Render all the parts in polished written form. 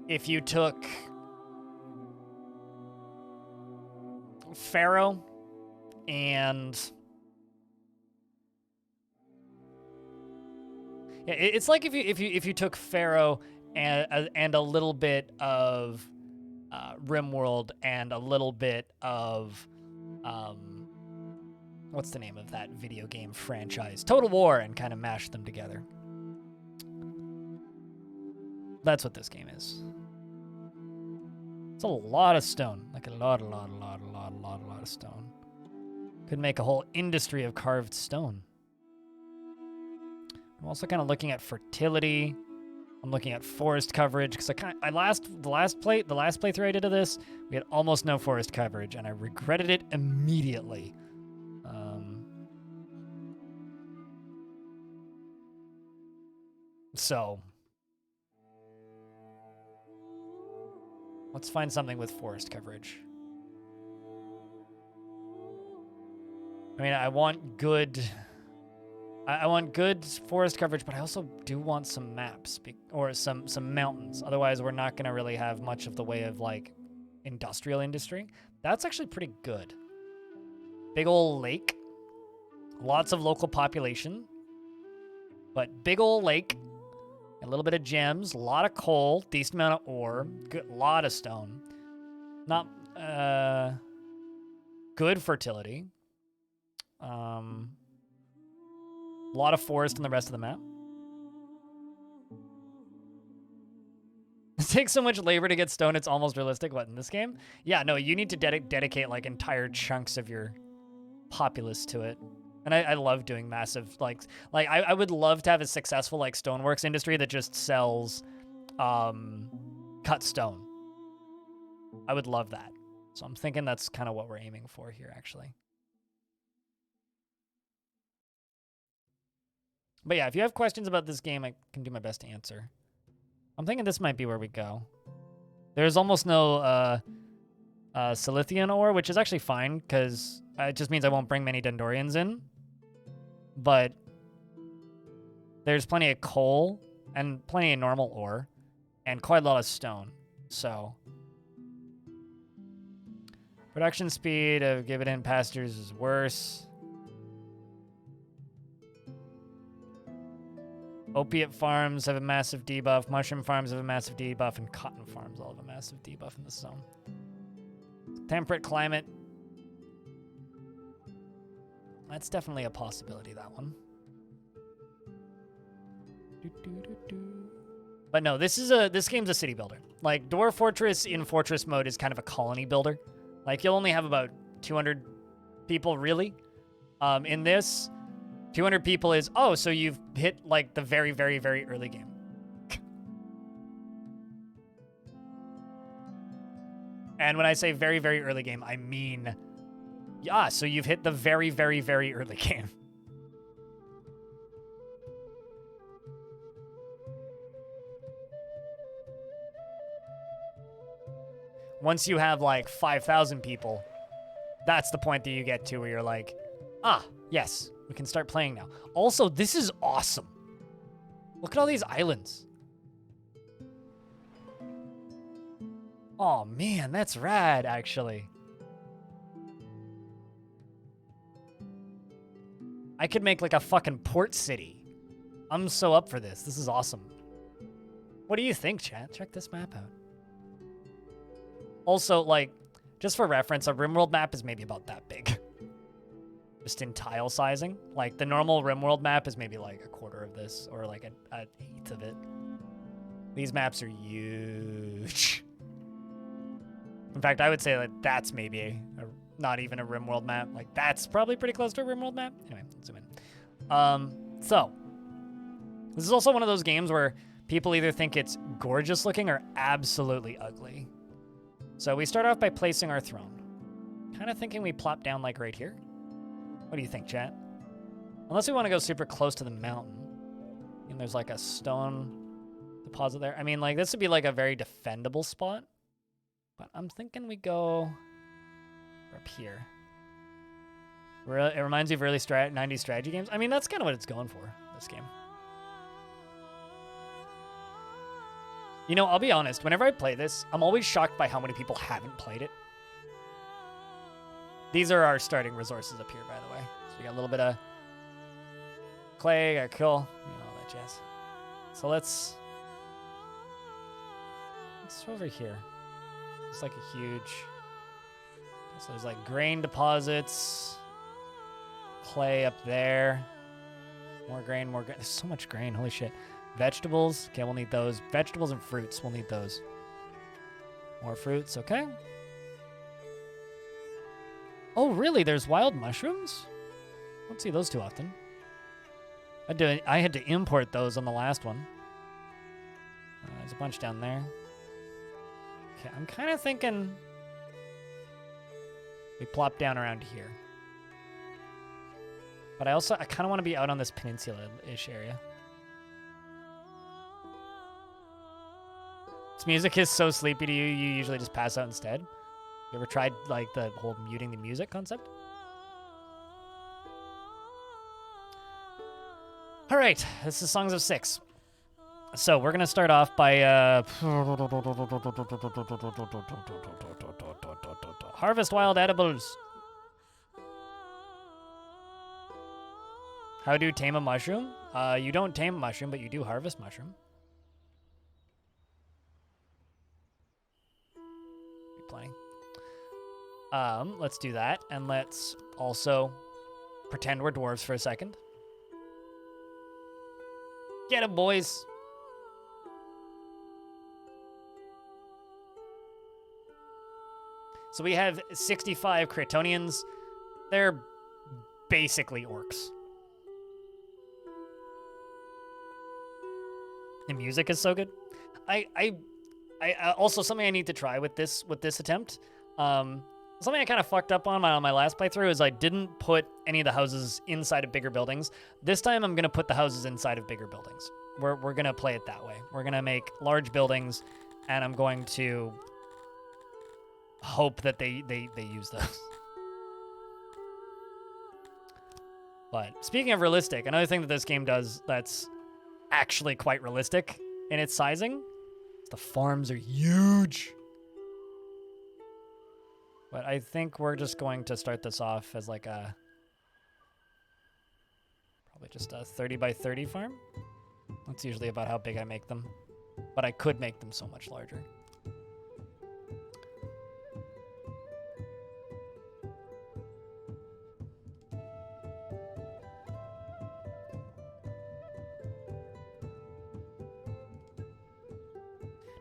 if you took Pharaoh and yeah, it's like if you took Pharaoh and a little bit of RimWorld and a little bit of what's the name of that video game franchise? Total War, and kind of mashed them together. That's what this game is. It's a lot of stone. Like a lot of stone. Could make a whole industry of carved stone. I'm also kind of looking at fertility. I'm looking at forest coverage because the last playthrough I did of this, we had almost no forest coverage, and I regretted it immediately. So let's find something with forest coverage. I mean, I want good forest coverage, but I also do want some maps or some mountains. Otherwise, we're not going to really have much of the way of like industrial industry. That's actually pretty good. Big old lake. Lots of local population. But big old lake. A little bit of gems. A lot of coal. Decent amount of ore. Good, lot of stone. Not good fertility. A lot of forest in the rest of the map. It takes so much labor to get stone, it's almost realistic. What, in this game? Yeah, no, you need to dedicate like entire chunks of your populace to it. And I love doing massive, like I would love to have a successful like stoneworks industry that just sells cut stone. I would love that. So I'm thinking that's kind of what we're aiming for here, actually. But yeah, if you have questions about this game, I can do my best to answer. I'm thinking this might be where we go. There's almost no Silithian ore, which is actually fine, because it just means I won't bring many Dendorians in. But there's plenty of coal and plenty of normal ore and quite a lot of stone. So production speed of Gibbon pastures is worse. Opiate farms have a massive debuff. Mushroom farms have a massive debuff. And cotton farms all have a massive debuff in this zone. Temperate climate. That's definitely a possibility, that one. But no, this game's a city builder. Like, Dwarf Fortress in Fortress mode is kind of a colony builder. Like, you'll only have about 200 people, really. In this, 200 people is, oh, so you've hit, like, the very, very, very early game. And when I say very, very early game, I mean, yeah, so you've hit the very, very, very early game. Once you have, like, 5,000 people, that's the point that you get to where you're like, ah, yes, we can start playing now. Also, this is awesome. Look at all these islands. Oh, man, that's rad, actually. I could make, like, a fucking port city. I'm so up for this. This is awesome. What do you think, chat? Check this map out. Also, like, just for reference, a RimWorld map is maybe about that big. Just in tile sizing. Like, the normal RimWorld map is maybe, like, a quarter of this, or, like, an eighth of it. These maps are huge. In fact, I would say that that's maybe not even a RimWorld map. Like, that's probably pretty close to a RimWorld map. Anyway, let's zoom in. So, this is also one of those games where people either think it's gorgeous looking or absolutely ugly. So we start off by placing our throne. Kind of thinking we plop down like right here. What do you think, chat? Unless we want to go super close to the mountain. And there's like a stone deposit there. I mean, like, this would be like a very defendable spot. But I'm thinking we go up here. It reminds me of early 90s strategy games. I mean, that's kind of what it's going for, this game. You know, I'll be honest. Whenever I play this, I'm always shocked by how many people haven't played it. These are our starting resources up here, by the way. So we got a little bit of clay, got coal, all that jazz. So let's over here. It's like a huge. So there's like grain deposits, clay up there. More grain, more grain. There's so much grain. Holy shit. Vegetables. Okay, we'll need those. Vegetables and fruits. We'll need those. More fruits. Okay. Oh, really? There's wild mushrooms? Don't see those too often. I had to import those on the last one. There's a bunch down there. Okay, I'm kind of thinking we plop down around here. But I kind of want to be out on this peninsula-ish area. This music is so sleepy to you, you usually just pass out instead. You ever tried, like, the whole muting the music concept? All right, this is Songs of Six. So we're going to start off by... harvest wild edibles. How do you tame a mushroom? You don't tame a mushroom, but you do harvest mushroom. Be plenty. Let's do that, and let's also pretend we're dwarves for a second. Get 'em, boys. So we have 65 Cretonians. They're basically orcs. The music is so good. I also, something I need to try with this attempt. Something I kind of fucked up on my last playthrough is I didn't put any of the houses inside of bigger buildings. This time I'm gonna put the houses inside of bigger buildings. We're gonna play it that way. We're gonna make large buildings, and I'm going to hope that they use those. But speaking of realistic, another thing that this game does that's actually quite realistic in its sizing, the farms are huge. But I think we're just going to start this off as like a, probably just a 30 by 30 farm. That's usually about how big I make them. But I could make them so much larger.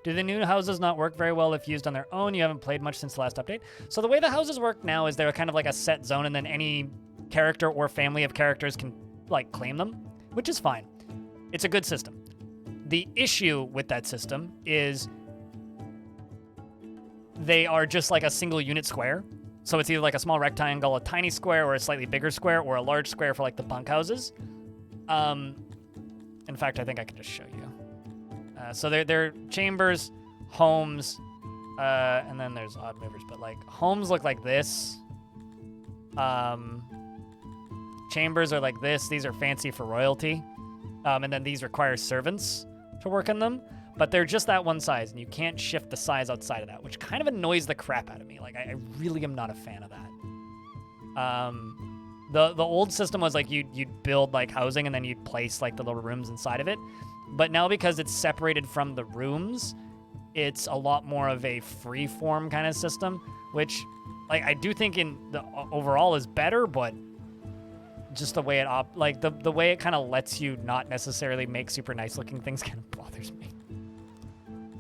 Do the new houses not work very well if used on their own? You haven't played much since the last update. So the way the houses work now is they're kind of like a set zone, and then any character or family of characters can like claim them, which is fine. It's a good system. The issue with that system is they are just like a single unit square. So it's either like a small rectangle, a tiny square, or a slightly bigger square, or a large square for like the bunk houses. In fact, I think I can just show you. So they're chambers, homes, and then there's odd movers. But like homes look like this. Chambers are like this. These are fancy for royalty. And then these require servants to work in them. But they're just that one size, and you can't shift the size outside of that, which kind of annoys the crap out of me. Like I really am not a fan of that. The old system was like you'd build like housing, and then you'd place like the little rooms inside of it. But now because it's separated from the rooms, it's a lot more of a free form kind of system, which like I do think in the overall is better, but just the way it the way it kind of lets you not necessarily make super nice looking things kind of bothers me.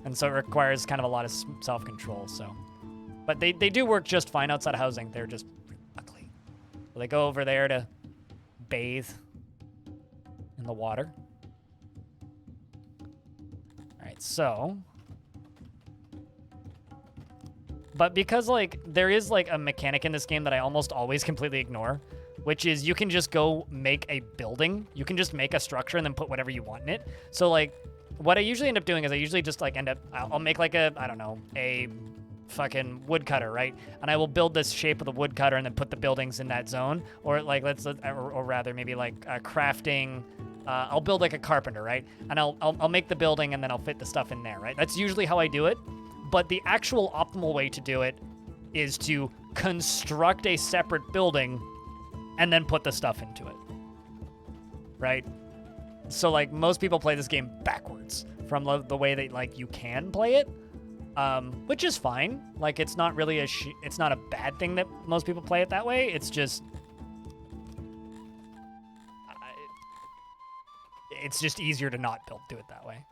And so it requires kind of a lot of self-control. So, but they do work just fine outside of housing. They're just ugly. So they go over there to bathe in the water. So, but because like there is like a mechanic in this game that I almost always completely ignore, which is you can just go make a building. You can just make a structure and then put whatever you want in it. So like what I usually end up doing is I usually just like I'll make like a, I don't know, a fucking woodcutter, right? And I will build this shape of the woodcutter and then put the buildings in that zone. Or like or rather maybe like crafting. I'll build like a carpenter, right? And I'll make the building and then I'll fit the stuff in there, right? That's usually how I do it. But the actual optimal way to do it is to construct a separate building and then put the stuff into it, right? So like most people play this game backwards from the way that like you can play it, which is fine. Like it's not really it's not a bad thing that most people play it that way. It's just it's just easier to not do it that way.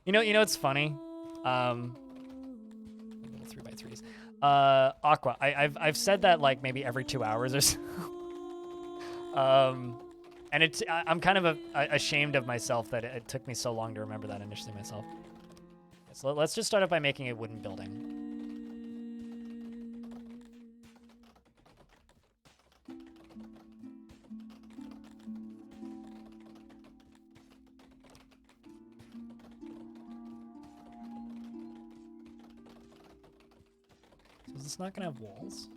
you know it's funny. 3x3s. Aqua. I've said that like maybe every 2 hours or so. And I'm kind of ashamed of myself that it took me so long to remember that initially myself. So let's just start off by making a wooden building. So is this not gonna have walls?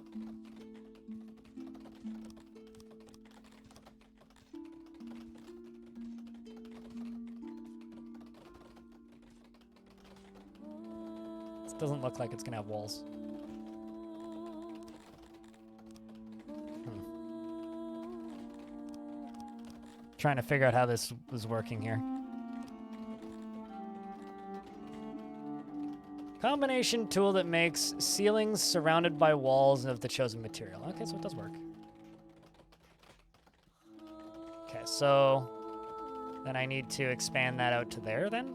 Doesn't look like it's gonna have walls. Trying to figure out how this was working here. Combination tool that makes ceilings surrounded by walls of the chosen material. Okay, so it does work. Okay, so then I need to expand that out to there then.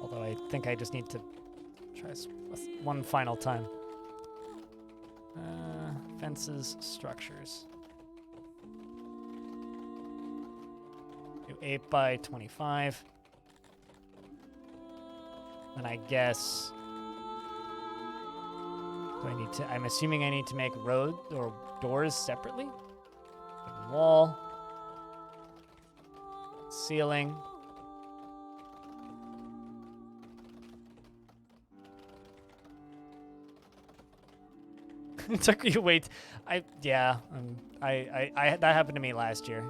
Although I think I just need to try one final time. Fences, structures. Do 8 by 25. And I guess... I'm assuming I need to make road or doors separately. Wooden wall. Ceiling. It took you wait. That happened to me last year.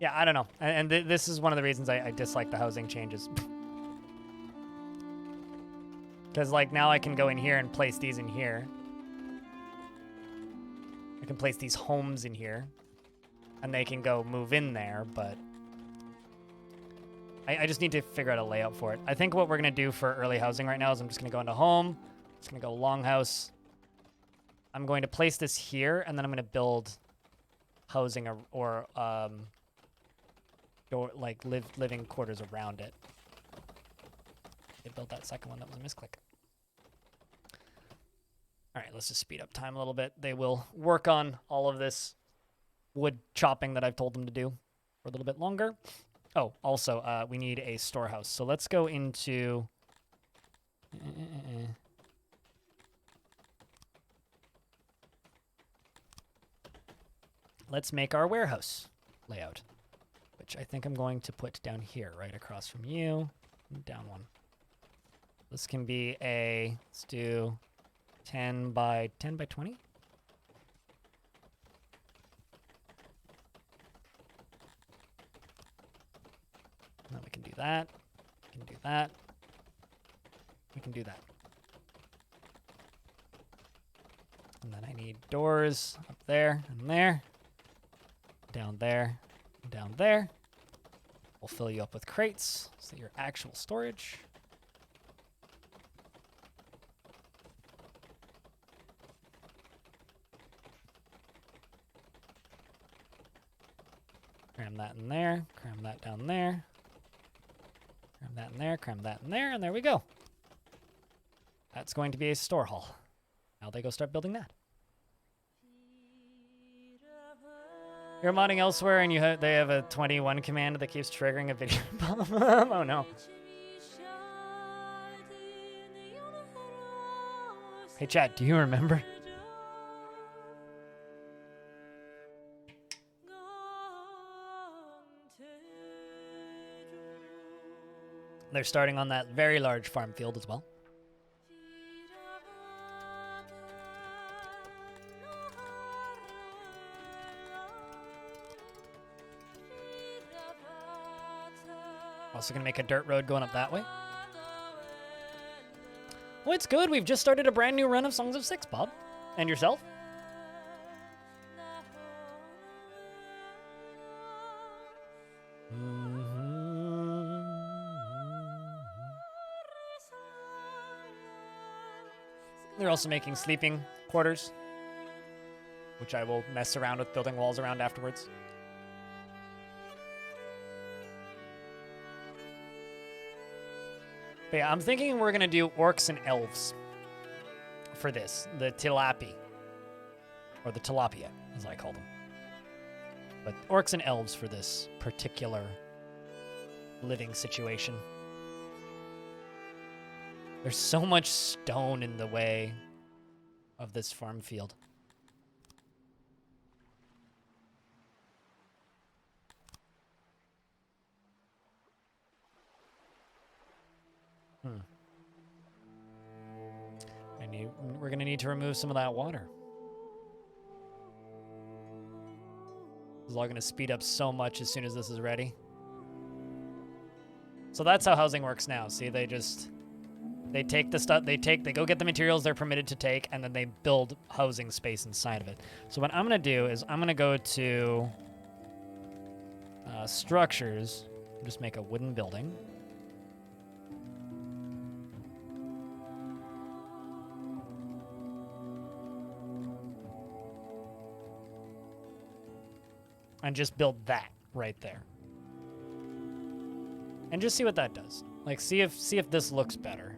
Yeah, I don't know. And this is one of the reasons I dislike the housing changes. Because like now I can go in here and place these in here. I can place these homes in here. And they can go move in there, but I just need to figure out a layout for it. I think what we're going to do for early housing right now is I'm just going to go into home. Just going to go longhouse. I'm going to place this here, and then I'm going to build housing or like living quarters around it. They built that second one. That was a misclick. All right, let's just speed up time a little bit. They will work on all of this wood chopping that I've told them to do for a little bit longer. Oh, also, we need a storehouse. So let's go into... Let's make our warehouse layout, which I think I'm going to put down here, right across from you. Down one. This can be let's do 10 by 20. Then we can do that. We can do that. We can do that. And then I need doors up there and there. Down there, down there. We'll fill you up with crates, so your actual storage. Cram that in there, cram that down there. Cram that in there, cram that in there, and there we go. That's going to be a store hall. Now they go start building that. You're modding elsewhere and they have a 21 command that keeps triggering a video bomb. Oh no. Hey, chat, do you remember? They're starting on that very large farm field as well. Also gonna make a dirt road going up that way. Well, it's good. We've just started a brand new run of Songs of Six, Bob. And yourself? They're also making sleeping quarters, which I will mess around with building walls around afterwards. But yeah, I'm thinking we're going to do orcs and elves for this. The tilapi. Or the tilapia, as I call them. But orcs and elves for this particular living situation. There's so much stone in the way of this farm field. We're going to need to remove some of that water. This is all going to speed up so much as soon as this is ready. So that's how housing works now. See, they take the stuff, they go get the materials they're permitted to take, and then they build housing space inside of it. So what I'm going to do is I'm going to go to structures, just make a wooden building. And just build that right there. And just see what that does. Like, see if this looks better.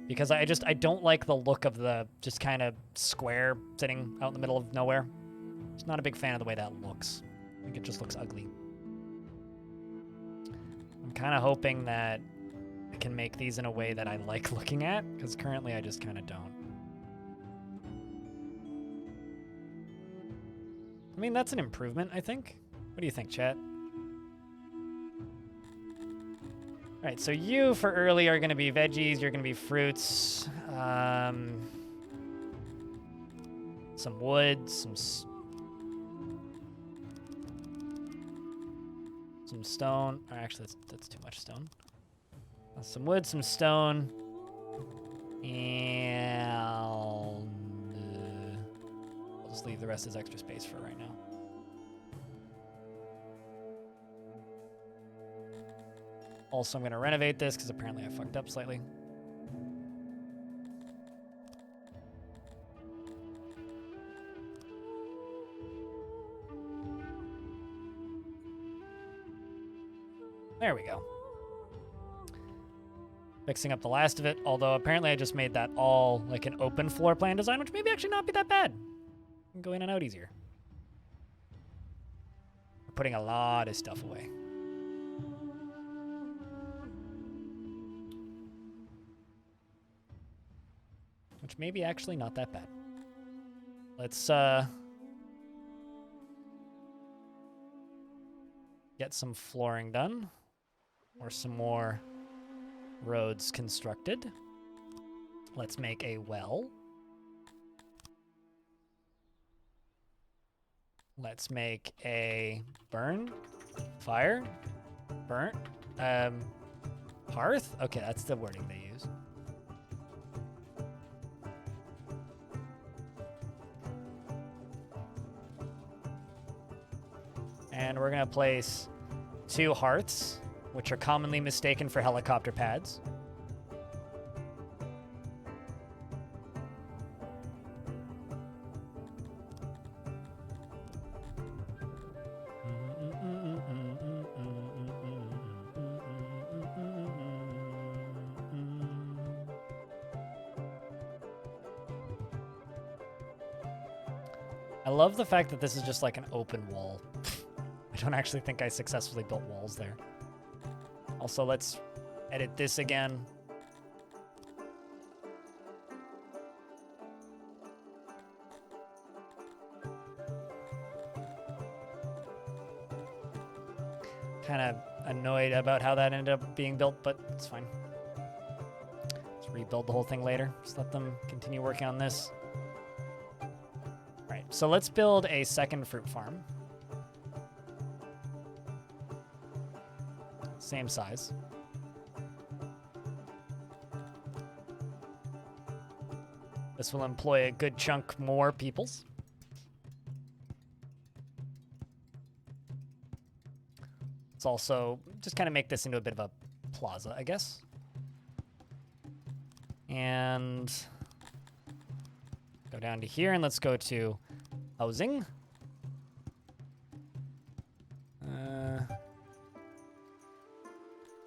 Because I don't like the look of the just kind of square sitting out in the middle of nowhere. Just not a big fan of the way that looks. I think it just looks ugly. I'm kind of hoping that I can make these in a way that I like looking at, because currently I just kind of don't. I mean, that's an improvement, I think. What do you think, chat? All right, so you for early are going to be veggies. You're going to be fruits. Some wood, some stone. Or actually, that's too much stone. Some wood, some stone, and I'll just leave the rest as extra space for right now. Also, I'm going to renovate this because apparently I fucked up slightly. There we go. Fixing up the last of it, although apparently I just made that all like an open floor plan design, which maybe actually not be that bad. I can go in and out easier. We're putting a lot of stuff away. Which may be actually not that bad. Let's get some flooring done, or some more roads constructed. Let's make a well. Let's make a burnt. Hearth? Okay, that's the wording they use. And we're gonna place 2 hearths, which are commonly mistaken for helicopter pads. I love the fact that this is just like an open wall. I don't actually think I successfully built walls there. Also, let's edit this again. kind of annoyed about how that ended up being built, but it's fine. Let's rebuild the whole thing later. Just let them continue working on this. All right, so let's build a second fruit farm. Same size. This will employ a good chunk more peoples. Let's also just kind of make this into a bit of a plaza, I guess. And go down to here, and let's go to housing.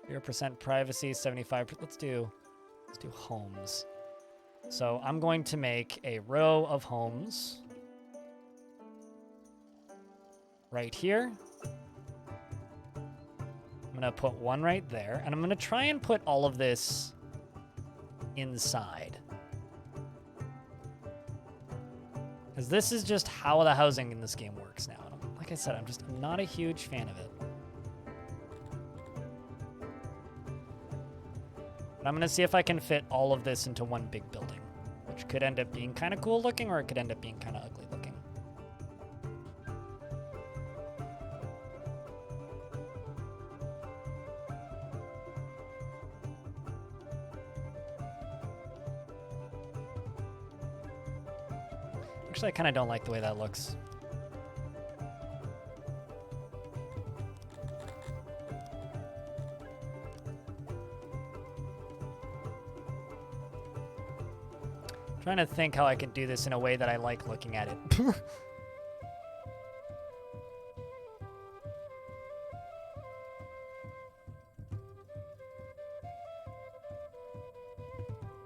0% privacy, 75%. Let's do homes. So I'm going to make a row of homes right here. I'm going to put one right there, and I'm going to try and put all of this inside. Because this is just how the housing in this game works now. And like I said, I'm just not a huge fan of it. But I'm going to see if I can fit all of this into one big building, which could end up being kind of cool looking, or it could end up being kind of ugly looking. Actually, I kind of don't like the way that looks. Trying to think how I can do this in a way that I like looking at it.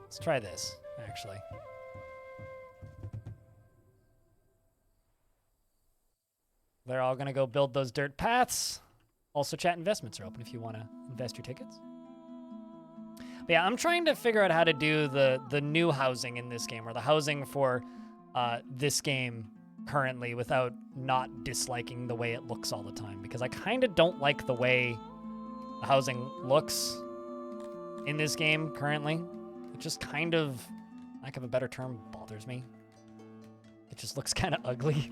Let's try this, actually. They're all going to go build those dirt paths. Also, chat investments are open if you want to invest your tickets. But yeah, I'm trying to figure out how to do the new housing in this game, or the housing for this game currently, without not disliking the way it looks all the time. Because I kind of don't like the way the housing looks in this game currently. It just kind of, lack of a better term, bothers me. It just looks kind of ugly.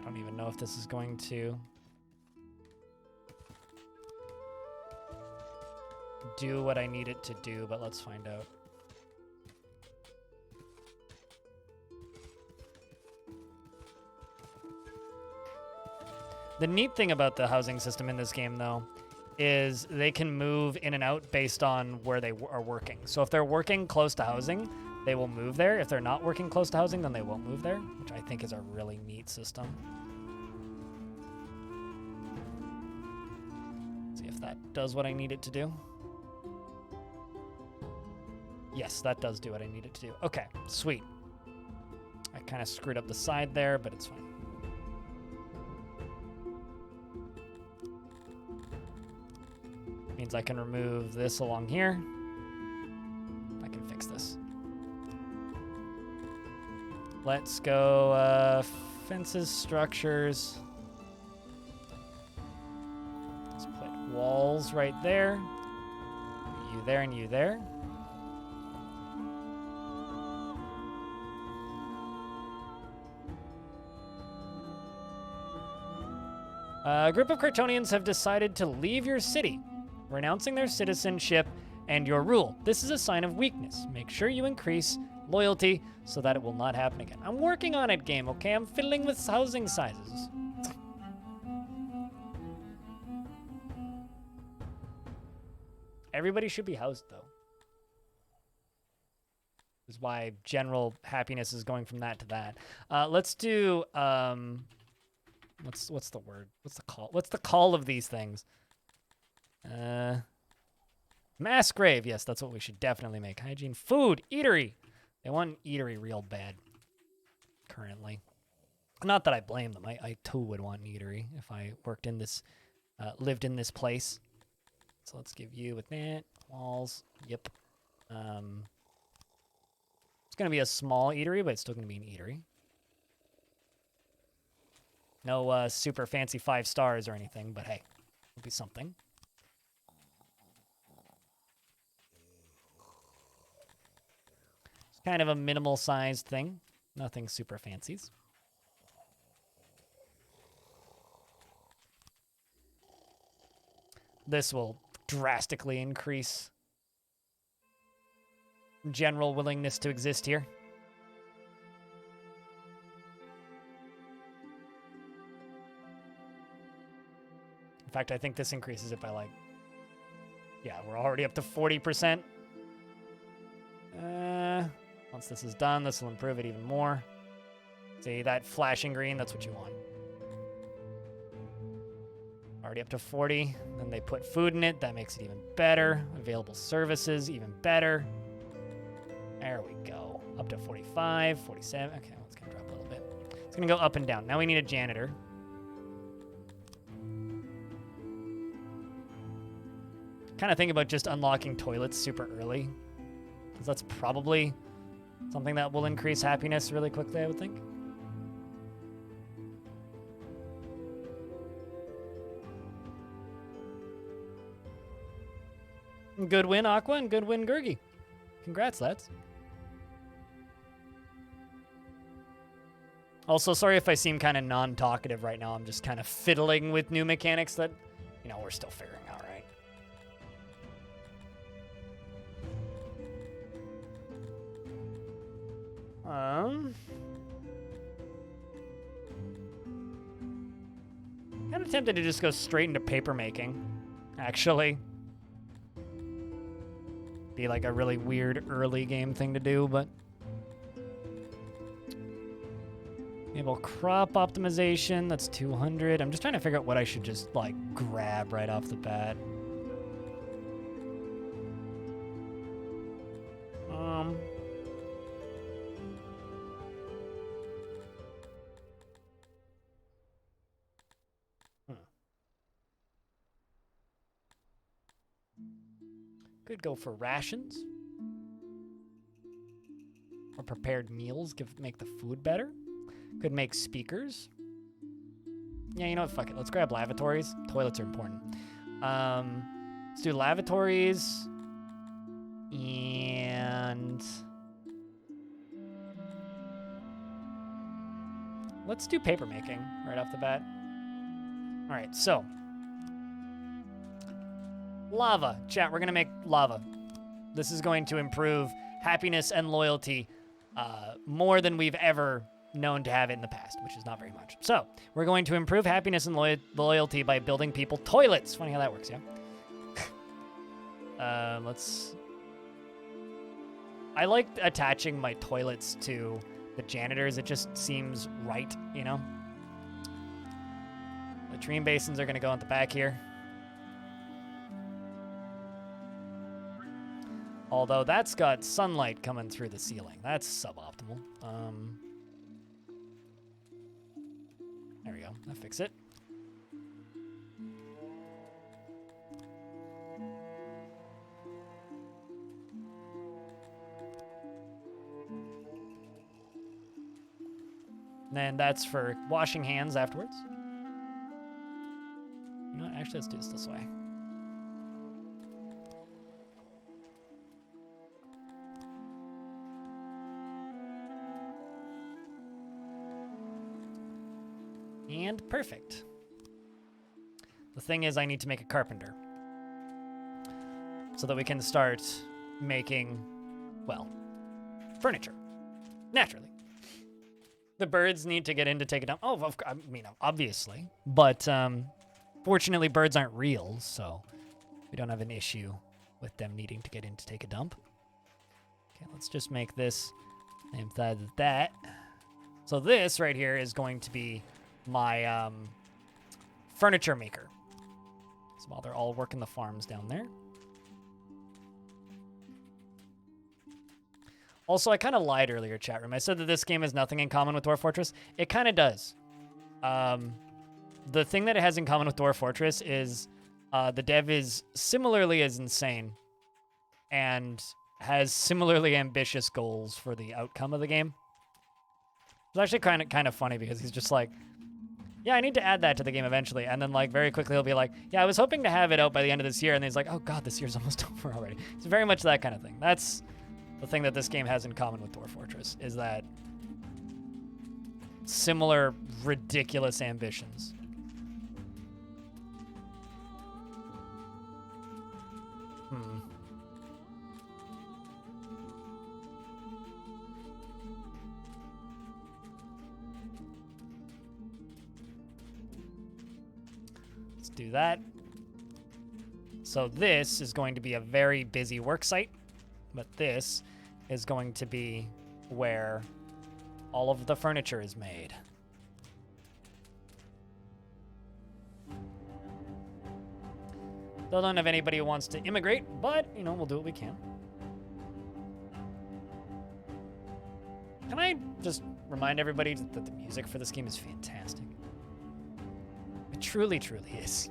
I don't even know if this is going to do what I need it to do, but let's find out. The neat thing about the housing system in this game, though, is they can move in and out based on where they are working. So if they're working close to housing, they will move there. If they're not working close to housing, then they won't move there, which I think is a really neat system. See if that does what I need it to do. Yes, that does do what I need it to do. Okay, sweet. I kind of screwed up the side there, but it's fine. Means I can remove this along here. I can fix this. Let's go fences, structures. Let's put walls right there. You there and you there. A group of Kryptonians have decided to leave your city, renouncing their citizenship and your rule. This is a sign of weakness. Make sure you increase loyalty so that it will not happen again. I'm working on it, game, okay? I'm fiddling with housing sizes. Everybody should be housed, though. This is why general happiness is going from that to that. Let's do, what's the word? What's the call? What's the call of these things? Mass grave. Yes, that's what we should definitely make. Hygiene, food, eatery. They want eatery real bad currently. Not that I blame them. I too would want an eatery if I worked in this, lived in this place. So let's give you with that walls. Yep. going to be a small eatery, but it's still going to be an eatery. No super fancy 5 stars or anything, but hey, it'll be something. It's kind of a minimal-sized thing. Nothing super fancies. This will drastically increase general willingness to exist here. In fact, I think this increases it by like, yeah, we're already up to 40%. Once this is done, this will improve it even more. See, that flashing green, that's what you want. Already up to 40. Then they put food in it. That makes it even better. Available services, even better. There we go. Up to 45, 47. Okay, well, it's going to drop a little bit. It's going to go up and down. Now we need a janitor. Kind of think about just unlocking toilets super early, because that's probably something that will increase happiness really quickly, I would think. Good win, Aqua, and good win, Gurgi. Congrats, lads. Also, sorry if I seem kind of non-talkative right now. I'm just kind of fiddling with new mechanics that, you know, we're still figuring out, right? Kind of tempted to just go straight into paper making, actually. Be like a really weird early game thing to do, but enable crop optimization, that's 200. I'm just trying to figure out what I should just like grab right off the bat. Could go for rations. Or prepared meals, make the food better. Could make speakers. Yeah, you know what? Fuck it. Let's grab lavatories. Toilets are important. Let's do lavatories. And let's do paper making right off the bat. All right, so lava. Chat, we're going to make lava. This is going to improve happiness and loyalty more than we've ever known to have it in the past, which is not very much. So, we're going to improve happiness and loyalty by building people toilets. Funny how that works, yeah? I like attaching my toilets to the janitors. It just seems right, you know? Latrine basins are going to go at the back here. Although that's got sunlight coming through the ceiling. That's suboptimal. There we go. That fix it. And then that's for washing hands afterwards. You know what? Actually, let's do this way. And perfect. The thing is, I need to make a carpenter so that we can start making, well, furniture. Naturally. The birds need to get in to take it down. Oh, I mean, obviously. But fortunately, birds aren't real, so we don't have an issue with them needing to get in to take a dump. Okay, let's just make this same size as that. So this right here is going to be my furniture maker. So while they're all working the farms down there. Also, I kind of lied earlier, chat room. I said that this game has nothing in common with Dwarf Fortress. It kind of does. The thing that it has in common with Dwarf Fortress is the dev is similarly as insane and has similarly ambitious goals for the outcome of the game. It's actually kind of funny because he's just like, yeah, I need to add that to the game eventually. And then like very quickly he'll be like, yeah, I was hoping to have it out by the end of this year. And then he's like, oh God, this year's almost over already. It's very much that kind of thing. That's the thing that this game has in common with Dwarf Fortress, is that similar ridiculous ambitions. Let's do that. So this is going to be a very busy work site, but this is going to be where all of the furniture is made. Still don't have anybody who wants to immigrate, but, you know, we'll do what we can. Can I just remind everybody that the music for this game is fantastic? It truly, truly is.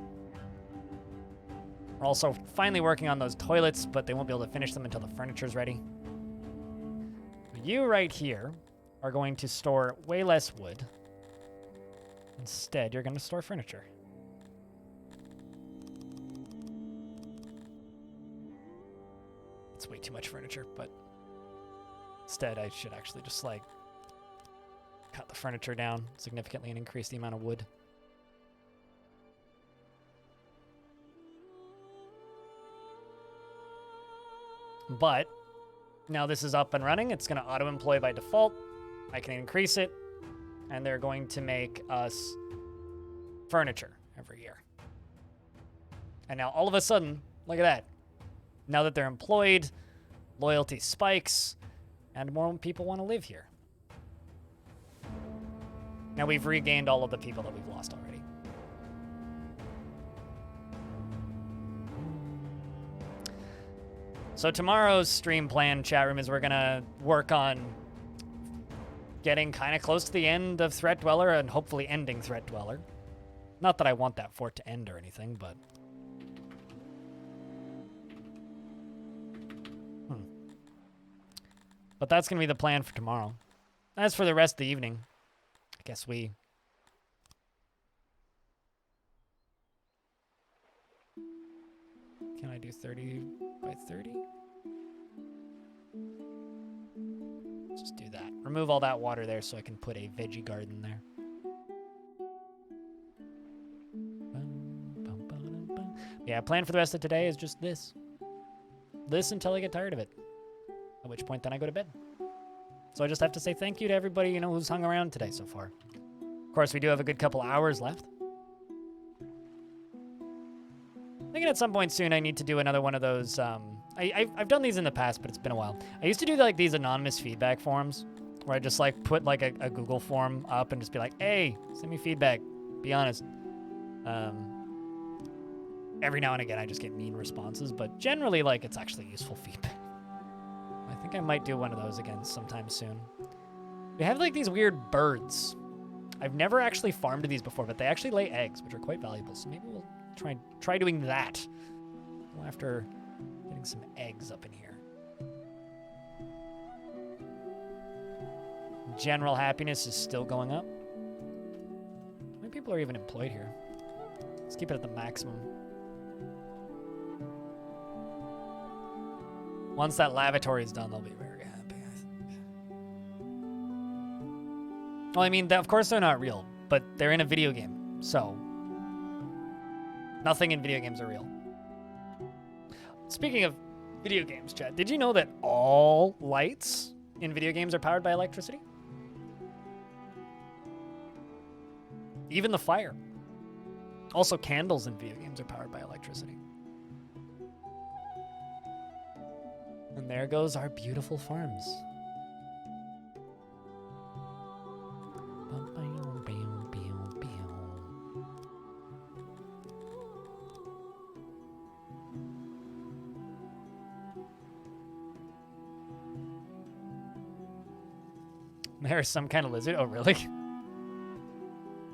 We're also finally working on those toilets, but they won't be able to finish them until the furniture's ready. You right here are going to store way less wood. Instead, you're going to store furniture. It's way too much furniture, but instead I should actually just like cut the furniture down significantly and increase the amount of wood. But now this is up and running. It's going to auto-employ by default. I can increase it, and they're going to make us furniture every year. And now all of a sudden, look at that. Now that they're employed, loyalty spikes, and more people want to live here. Now we've regained all of the people that we've lost already. So tomorrow's stream plan, chat room, is we're going to work on getting kind of close to the end of Threat Dweller and hopefully ending Threat Dweller. Not that I want that fort to end or anything, but... But that's going to be the plan for tomorrow. As for the rest of the evening, I guess we... Can I do 30 by 30? Just do that. Remove all that water there so I can put a veggie garden there. Yeah, plan for the rest of today is just this. This until I get tired of it. At which point then I go to bed. So I just have to say thank you to everybody, you know, who's hung around today so far. Of course, we do have a good couple hours left. Thinking at some point soon I need to do another one of those. I've done these in the past, but it's been a while. I used to do like these anonymous feedback forms where I just like put like a Google form up and just be like, hey, send me feedback. Be honest. Every now and again I just get mean responses, but generally like it's actually useful feedback. I think I might do one of those again sometime soon. We have like these weird birds. I've never actually farmed these before, but they actually lay eggs, which are quite valuable. So maybe we'll try doing that after getting some eggs up in here. General happiness is still going up. How many people are even employed here? Let's keep it at the maximum. Once that lavatory is done, they'll be very happy, I think. Well, I mean, of course they're not real, but they're in a video game, so nothing in video games are real. Speaking of video games, chat, did you know that all lights in video games are powered by electricity? Even the fire. Also, candles in video games are powered by electricity. And there goes our beautiful farms. There's some kind of lizard. Oh, really?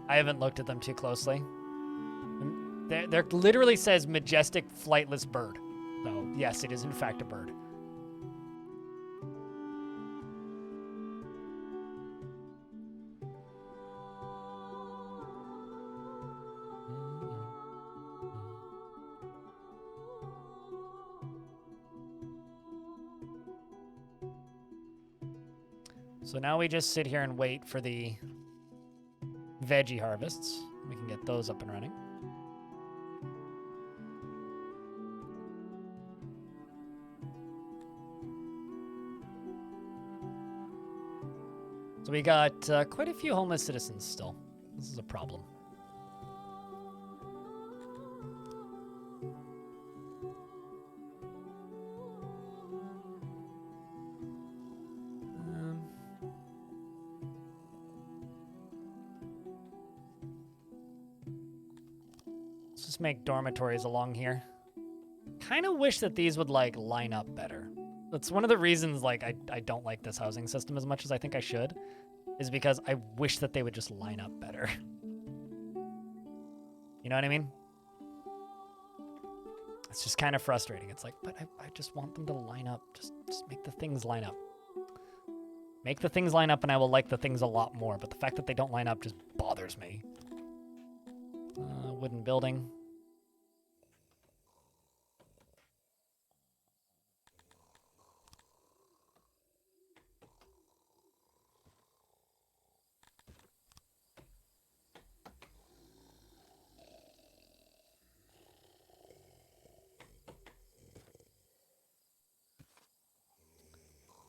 I haven't looked at them too closely. There literally says majestic flightless bird. So, yes, it is in fact a bird. So now we just sit here and wait for the veggie harvests. We can get those up and running. So we got quite a few homeless citizens still. This is a problem. Let's just make dormitories along here. Kind of wish that these would like line up better. That's one of the reasons like I don't like this housing system as much as I think I should, is because I wish that they would just line up better. You know what I mean? It's just kind of frustrating. It's like, but I just want them to line up. Just make the things line up. Make the things line up and I will like the things a lot more, but the fact that they don't line up just bothers me. Wooden building.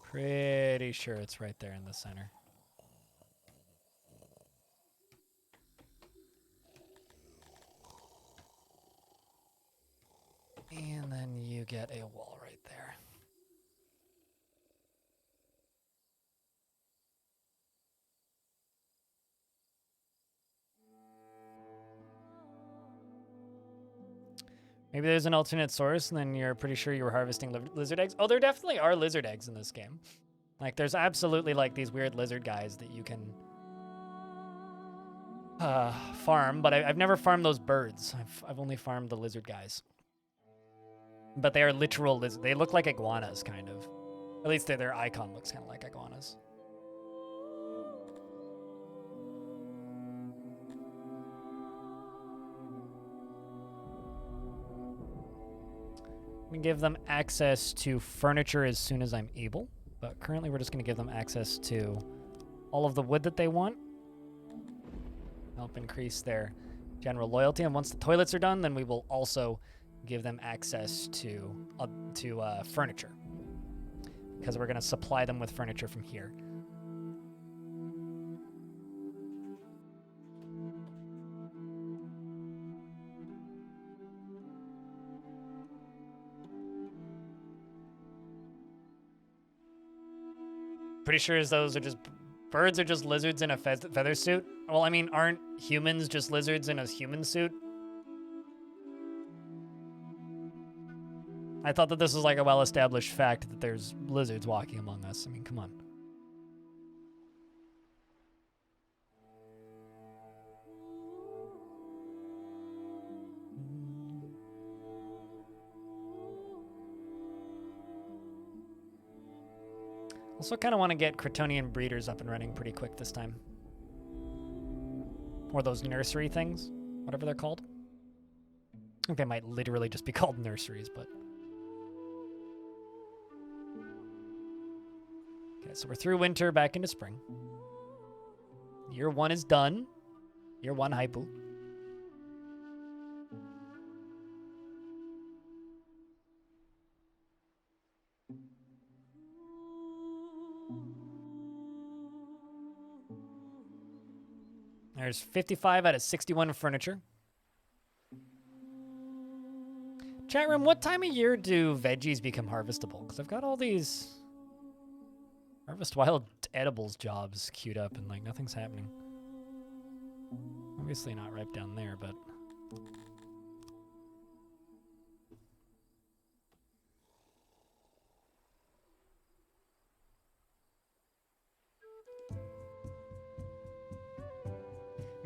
Pretty sure it's right there in the center. And then you get a wall right there. Maybe there's an alternate source, and then you're pretty sure you were harvesting lizard eggs. Oh, there definitely are lizard eggs in this game. Like, there's absolutely, like, these weird lizard guys that you can farm, but I've never farmed those birds. I've only farmed the lizard guys. But they are literal lizards. They look like iguanas, kind of. At least their icon looks kind of like iguanas. I'm going to give them access to furniture as soon as I'm able. But currently we're just going to give them access to all of the wood that they want. Help increase their general loyalty. And once the toilets are done, then we will also give them access to furniture. Because we're going to supply them with furniture from here. Pretty sure those are just birds are just lizards in a feather suit. Well, I mean, aren't humans just lizards in a human suit? I thought that this was like a well-established fact that there's lizards walking among us. I mean, come on. Also kind of want to get Kryptonian breeders up and running pretty quick this time. Or those nursery things, whatever they're called. I think they might literally just be called nurseries, but... Okay, so we're through winter, back into spring. Year 1 is done. Year 1 Haipu. There's 55 out of 61 furniture. Chat room, what time of year do veggies become harvestable? Because I've got all these Harvest Wild edibles jobs queued up and like nothing's happening. Obviously not right down there, but...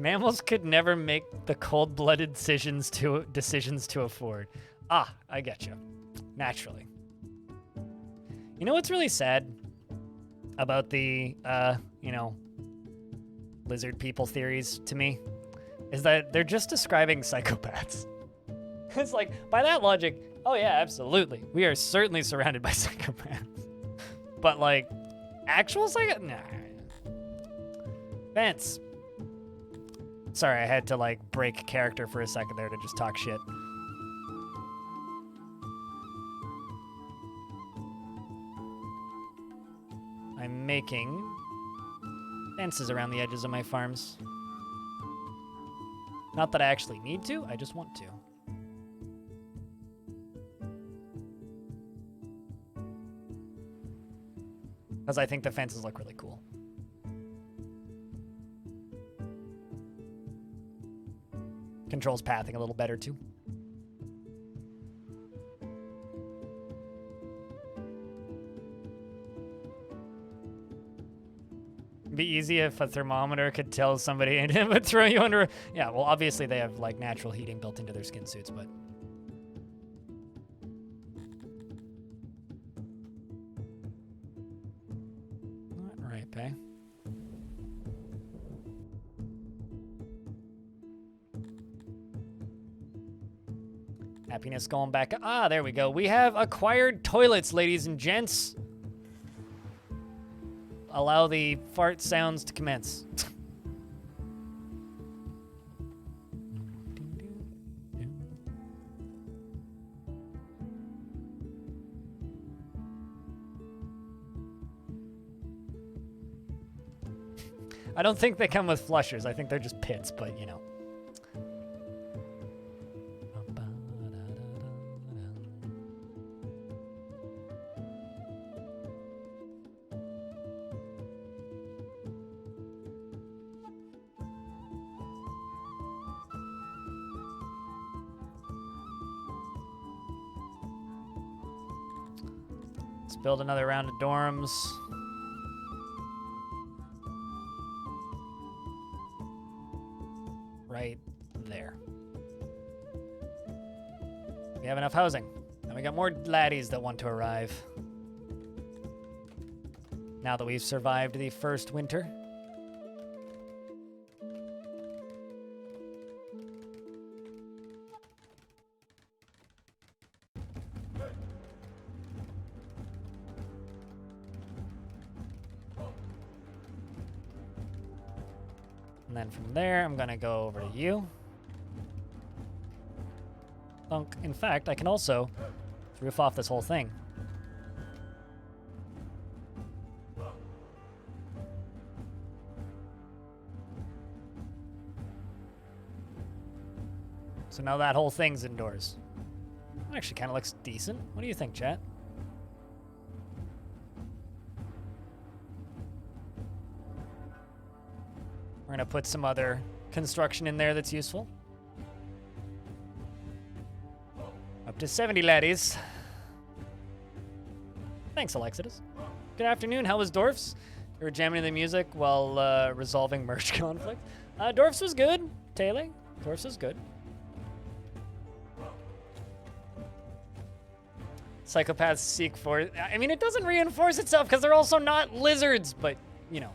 Mammals could never make the cold-blooded decisions to afford. Ah, I get you. Naturally. You know what's really sad about the, lizard people theories to me? Is that they're just describing psychopaths. It's like, by that logic, oh yeah, absolutely. We are certainly surrounded by psychopaths. But like, actual psychopaths? Nah. Fence. Sorry, I had to like break character for a second there to just talk shit. I'm making fences around the edges of my farms. Not that I actually need to, I just want to. Because I think the fences look really cool. Controls pathing a little better too. Be easy if a thermometer could tell somebody and it would throw you under. Yeah, well, obviously they have like natural heating built into their skin suits, but. All right, Pay. Happiness going back. Ah, there we go. We have acquired toilets, ladies and gents. Allow the fart sounds to commence. I don't think they come with flushers. I think they're just pits, but you know. Build another round of dorms. Right there. We have enough housing. And we got more laddies that want to arrive. Now that we've survived the first winter. And then from there, I'm gonna go over to you. Thunk. In fact, I can also roof off this whole thing. So now that whole thing's indoors. Actually kind of looks decent. What do you think, chat? We're gonna put some other construction in there that's useful. Up to 70 laddies. Thanks, Alexis. Good afternoon. How was Dorf's? You were jamming the music while resolving merch conflict. Dorf's was good, Taylor. Dorf's was good. Psychopaths seek for... I mean, it doesn't reinforce itself because they're also not lizards, but, you know.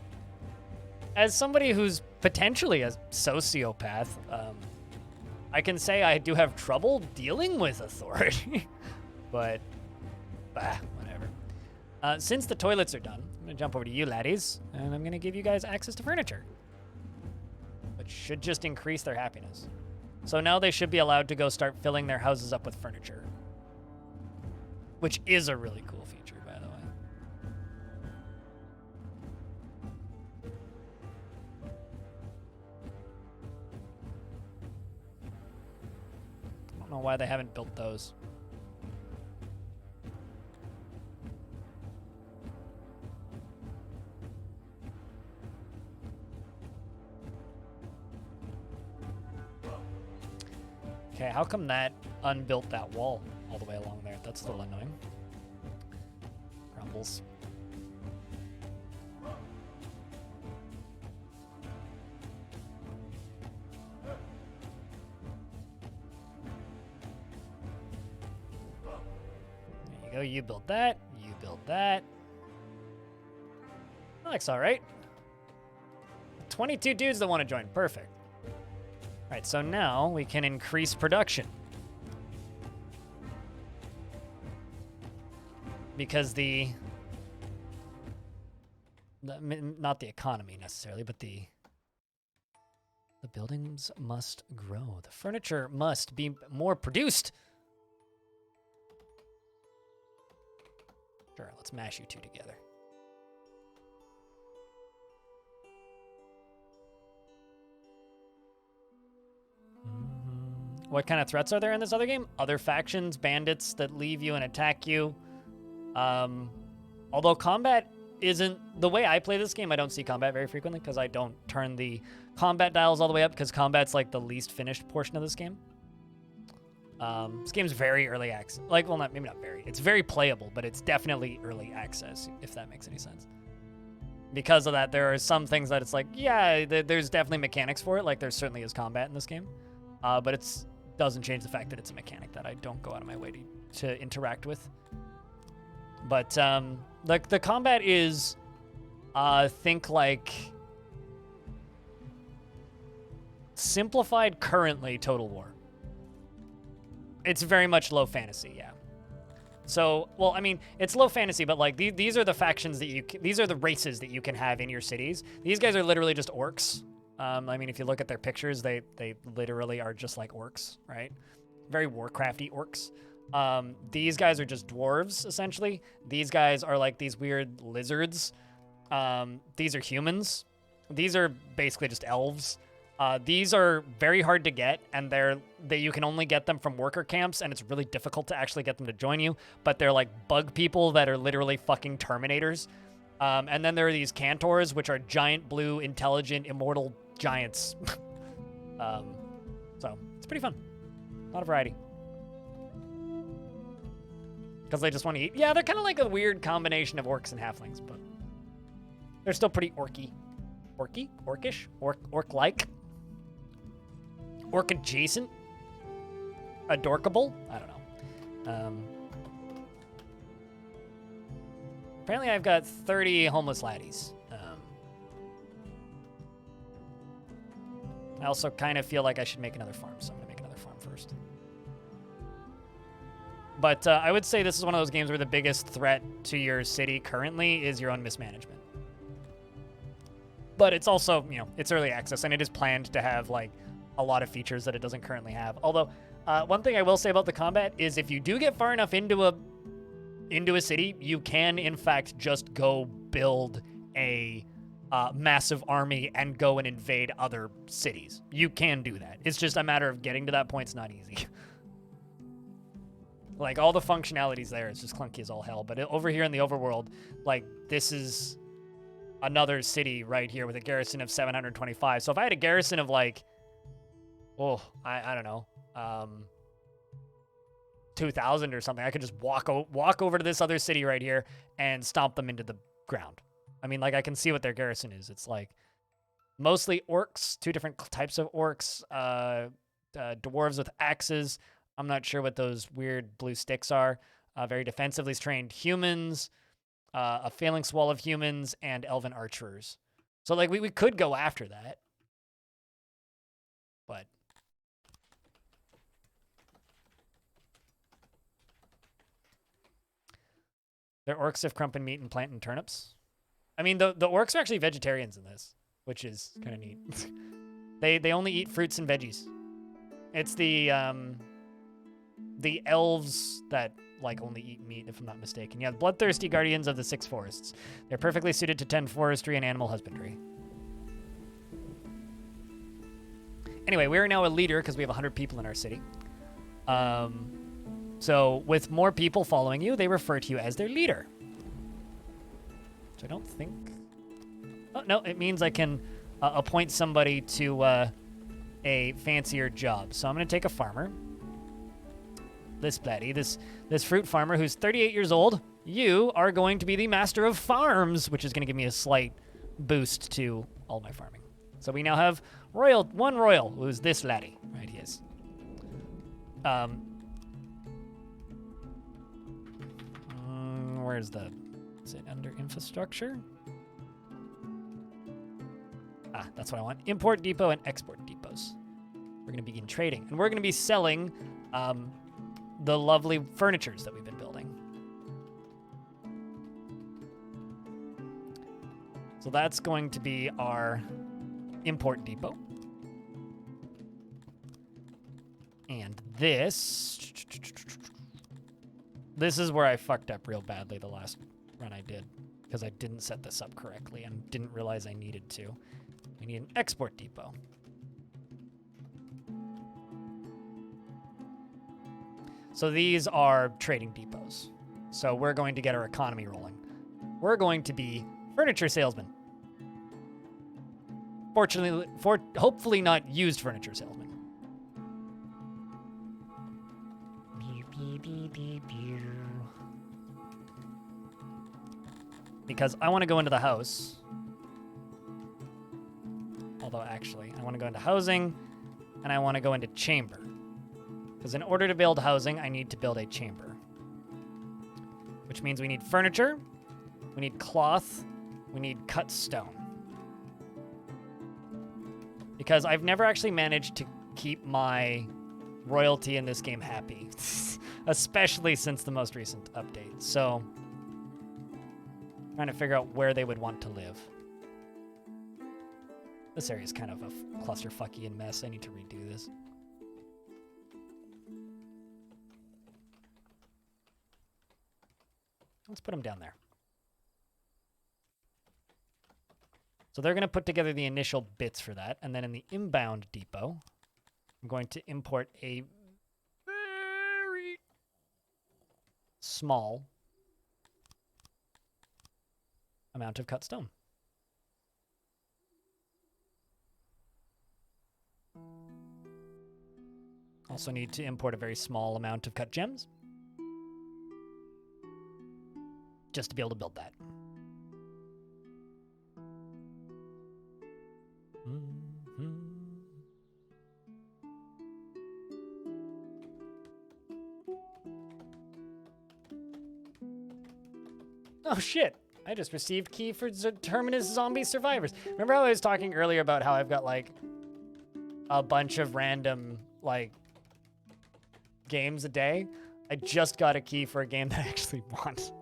As somebody who's potentially a sociopath, I can say I do have trouble dealing with authority. But, whatever. Since the toilets are done, I'm going to jump over to you, laddies, and I'm going to give you guys access to furniture. Which should just increase their happiness. So now they should be allowed to go start filling their houses up with furniture. Which is a really cool feature, by the way. I don't know why they haven't built those. Okay, how come that unbuilt that wall all the way along there? That's a little annoying. Grumbles. There you go, you build that, you build that. That looks all right. 22 dudes that want to join, perfect. All right, so now we can increase production. Because not the economy necessarily, but the The buildings must grow. The furniture must be more produced. Sure, let's mash you two together. What kind of threats are there in this other game? Other factions, bandits that leave you and attack you. Although combat isn't... The way I play this game, I don't see combat very frequently because I don't turn the combat dials all the way up because combat's like the least finished portion of this game. This game's very early access. Like, well, maybe not very. It's very playable, but it's definitely early access, if that makes any sense. Because of that, there are some things that it's like, yeah, there's definitely mechanics for it. Like, there certainly is combat in this game. But it doesn't change the fact that it's a mechanic that I don't go out of my way to interact with. But the combat is, think like simplified currently Total War. It's very much low fantasy, yeah. So, well, I mean, it's low fantasy, but like these are the factions that these are the races that you can have in your cities. These guys are literally just orcs. I mean, if you look at their pictures, they literally are just like orcs, right? Very Warcrafty orcs. These guys are just dwarves, essentially. These guys are like these weird lizards. These are humans. These are basically just elves. These are very hard to get, and you can only get them from worker camps, and it's really difficult to actually get them to join you, but they're like bug people that are literally fucking Terminators. And then there are these Cantors, which are giant, blue, intelligent, immortal giants. So it's pretty fun. A lot of variety. Because they just want to eat. Yeah, they're kind of like a weird combination of orcs and halflings, but they're still pretty orky. Orky? Orcish? Orc-like? Orc-adjacent? Adorkable? I don't know. Apparently I've got 30 homeless laddies. I also kind of feel like I should make another farm, so I'm going to make another farm first. But I would say this is one of those games where the biggest threat to your city currently is your own mismanagement. But it's also, you know, it's early access, and it is planned to have, like, a lot of features that it doesn't currently have. Although, one thing I will say about the combat is if you do get far enough into a city, you can, in fact, just go build a massive army and go and invade other cities. You can do that. It's just a matter of getting to that point. It's not easy. Like, all the functionalities there, it's just clunky as all hell. But over here in the overworld, like, this is another city right here with a garrison of 725. So if I had a garrison of, like, I don't know, 2,000 or something, I could just walk over to this other city right here and stomp them into the ground. I mean, like, I can see what their garrison is. It's like mostly orcs, two different types of orcs, dwarves with axes. I'm not sure what those weird blue sticks are. Very defensively trained humans, a phalanx wall of humans, and elven archers. So, like, we could go after that. But they're orcs of crump and meat and plant and turnips. I mean, the orcs are actually vegetarians in this, which is kind of neat. They only eat fruits and veggies. It's the elves that, like, only eat meat, if I'm not mistaken. Yeah, bloodthirsty guardians of the six forests. They're perfectly suited to tend forestry and animal husbandry. Anyway, we are now a leader because we have 100 people in our city. So with more people following you, they refer to you as their leader. Which I don't think... Oh, no, it means I can appoint somebody to a fancier job. So I'm going to take a farmer. This Blatty, this fruit farmer who's 38 years old. You are going to be the master of farms, which is going to give me a slight boost to all my farming. So we now have one royal, who's this laddie. Right, he is. Where's is it under infrastructure? Ah, that's what I want. Import depot and export depots. We're going to begin trading. And we're going to be selling the lovely furnitures that we've been building. So that's going to be our import depot. this is where I fucked up real badly the last run I did, because I didn't set this up correctly and didn't realize I needed to. We need an export depot. So these are trading depots. So we're going to get our economy rolling. We're going to be furniture salesmen. Fortunately, hopefully not used furniture salesmen. Because I want to go into the house. Although, actually, I want to go into housing, and I want to go into chamber. Because in order to build housing, I need to build a chamber. Which means we need furniture, we need cloth, we need cut stone. Because I've never actually managed to keep my royalty in this game happy. Especially since the most recent update. So, trying to figure out where they would want to live. This area is kind of a clusterfucky and mess. I need to redo this. Let's put them down there. So they're going to put together the initial bits for that. And then in the inbound depot, I'm going to import a very small amount of cut stone. Also need to import a very small amount of cut gems. Just to be able to build that. Oh shit, I just received key for Terminus Zombie Survivors. Remember how I was talking earlier about how I've got like a bunch of random like games a day? I just got a key for a game that I actually want.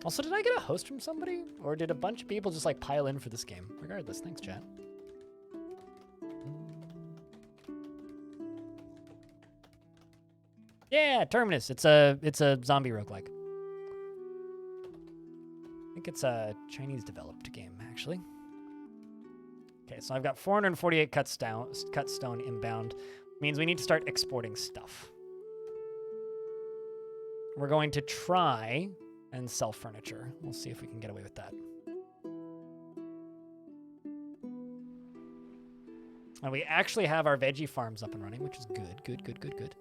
Also, did I get a host from somebody? Or did a bunch of people just like pile in for this game? Regardless, thanks chat. Yeah, Terminus. It's a zombie roguelike. I think it's a Chinese developed game, actually. Okay, so I've got 448 cut stone inbound. Means we need to start exporting stuff. We're going to try and sell furniture. We'll see if we can get away with that. And we actually have our veggie farms up and running, which is good, good, good, good, good.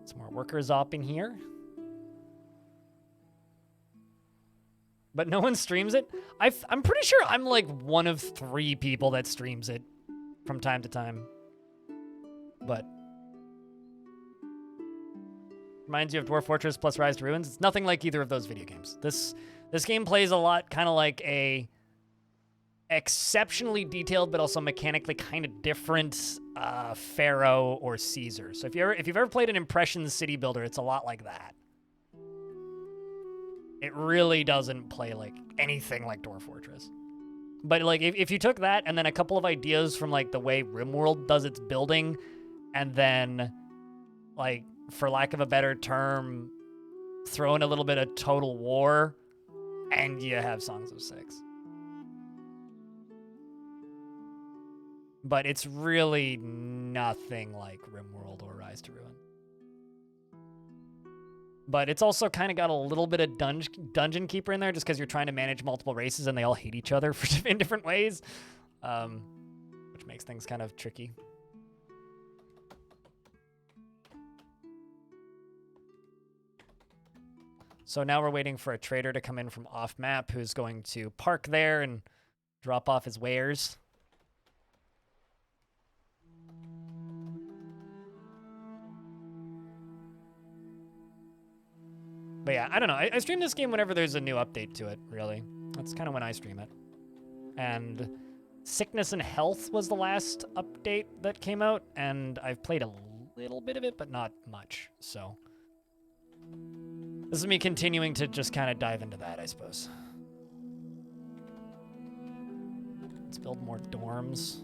Some more workers up in here. But no one streams it? I'm pretty sure I'm like one of 3 people that streams it from time to time. But reminds you of Dwarf Fortress plus Rise to Ruins. It's nothing like either of those video games. This game plays a lot kind of like a exceptionally detailed but also mechanically kind of different Pharaoh or Caesar. So if you've ever played an Impressions city builder, it's a lot like that. It really doesn't play like anything like Dwarf Fortress. But like if you took that and then a couple of ideas from like the way RimWorld does its building, and then like, for lack of a better term, throw in a little bit of Total War, and you have Songs of Six. But it's really nothing like RimWorld or Rise to Ruin. But it's also kind of got a little bit of Dungeon Keeper in there, just because you're trying to manage multiple races and they all hate each other in different ways, which makes things kind of tricky. So now we're waiting for a trader to come in from off-map who's going to park there and drop off his wares. But yeah, I don't know. I stream this game whenever there's a new update to it, really. That's kind of when I stream it. And Sickness and Health was the last update that came out, and I've played a little bit of it, but not much, so this is me continuing to just kind of dive into that, I suppose. Let's build more dorms.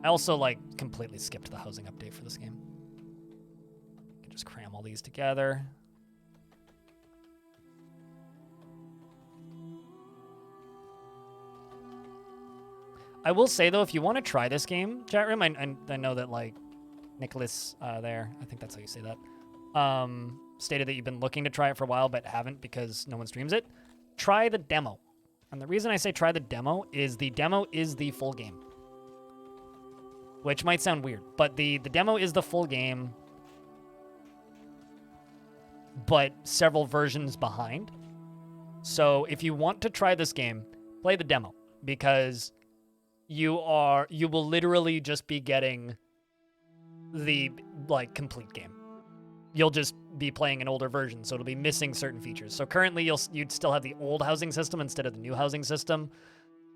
I also, like, completely skipped the housing update for this game. I can just cram all these together. I will say, though, if you want to try this game, chat room, I know that, like, Nicholas there, I think that's how you say that, stated that you've been looking to try it for a while but haven't because no one streams it. Try the demo. And the reason I say try the demo is the full game. Which might sound weird, but the demo is the full game, but several versions behind. So if you want to try this game, play the demo, because you will literally just be getting the, like, complete game. You'll just be playing an older version, so it'll be missing certain features. So currently you'd still have the old housing system instead of the new housing system.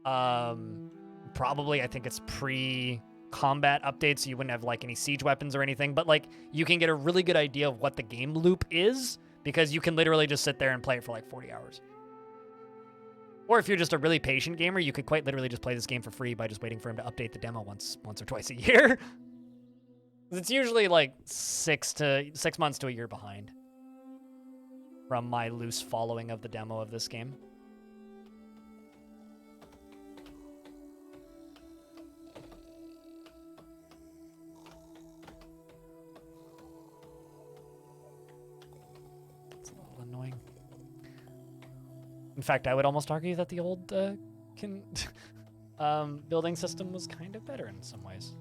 Probably, I think it's pre-combat updates, so you wouldn't have, like, any siege weapons or anything, but, like, you can get a really good idea of what the game loop is, because you can literally just sit there and play it for like 40 hours. Or if you're just a really patient gamer, you could quite literally just play this game for free by just waiting for him to update the demo once or twice a year. It's usually like 6 months to a year behind from my loose following of the demo of this game. It's a little annoying. In fact, I would almost argue that the old building system was kind of better in some ways.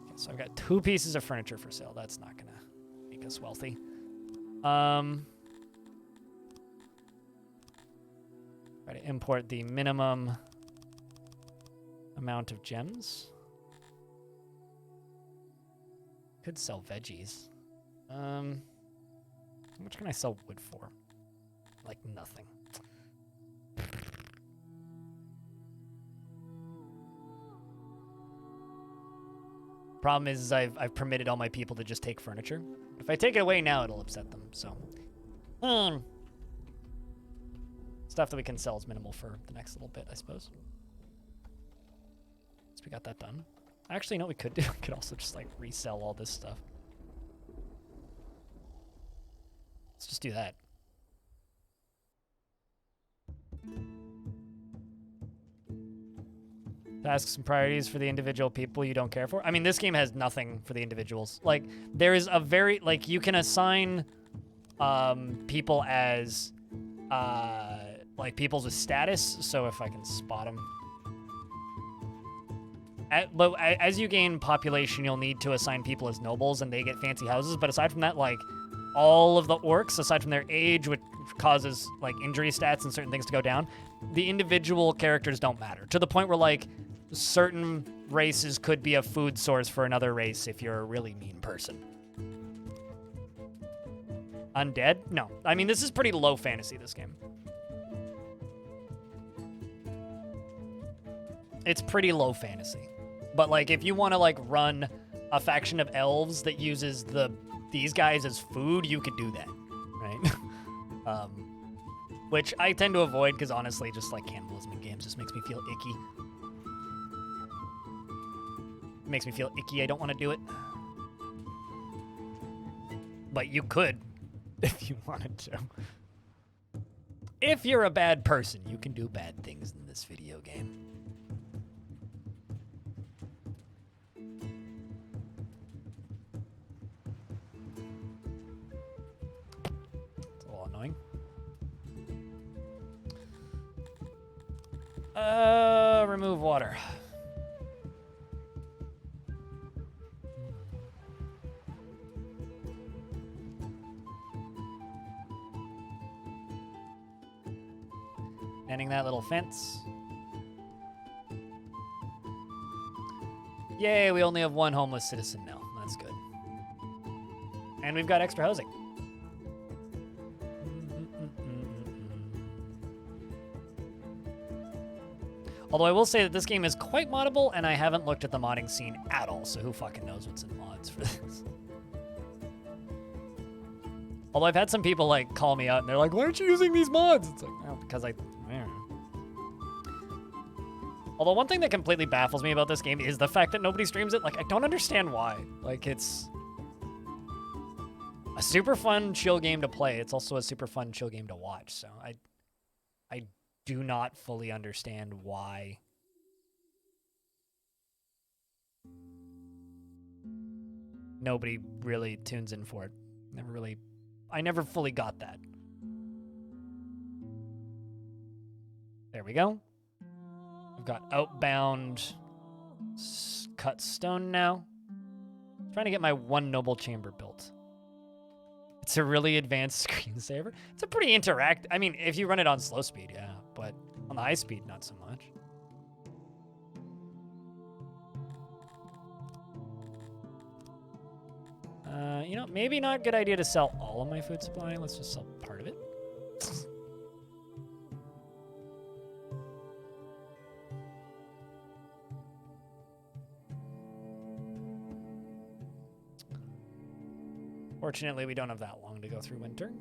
Okay, so I've got 2 pieces of furniture for sale. That's not going to make us wealthy. Try to import the minimum amount of gems. Could sell veggies. How much can I sell wood for? Like nothing. Problem is I've permitted all my people to just take furniture. If I take it away now, it'll upset them, so. Stuff that we can sell is minimal for the next little bit, I suppose. So we got that done. Actually, you know what we could do? We could also just, like, resell all this stuff. Let's just do that. Tasks and priorities for the individual people you don't care for. I mean, this game has nothing for the individuals. Like, there is a very, like, you can assign people as, like, peoples with status. So if I can spot them. But as you gain population, you'll need to assign people as nobles, and they get fancy houses. But aside from that, like, all of the orcs, aside from their age, which causes, like, injury stats and certain things to go down, the individual characters don't matter. To the point where, like, certain races could be a food source for another race if you're a really mean person. Undead? No. I mean, this is pretty low fantasy, this game. It's pretty low fantasy. But, like, if you want to, like, run a faction of elves that uses these guys as food, you could do that, right? Which I tend to avoid because, honestly, just, like, cannibalism in games just makes me feel icky. It makes me feel icky. I don't want to do it. But you could if you wanted to. If you're a bad person, you can do bad things in this video game. It's a little annoying. Remove water. Ending that little fence. Yay, we only have 1 homeless citizen now. That's good. And we've got extra housing. Although I will say that this game is quite moddable, and I haven't looked at the modding scene at all, so who fucking knows what's in mods for this. Although I've had some people, like, call me out, and they're like, why aren't you using these mods? It's like, well, because I don't know. Although one thing that completely baffles me about this game is the fact that nobody streams it. Like, I don't understand why. Like, it's a super fun, chill game to play. It's also a super fun, chill game to watch. So I do not fully understand why nobody really tunes in for it. I never fully got that. There we go. I've got Outbound cut stone now. I'm trying to get my one noble chamber built. It's a really advanced screensaver. It's a pretty I mean, if you run it on slow speed, yeah, but on the high speed, not so much. You know, maybe not a good idea to sell all of my food supply. Let's just sell part of it. Fortunately, we don't have that long to go through winter.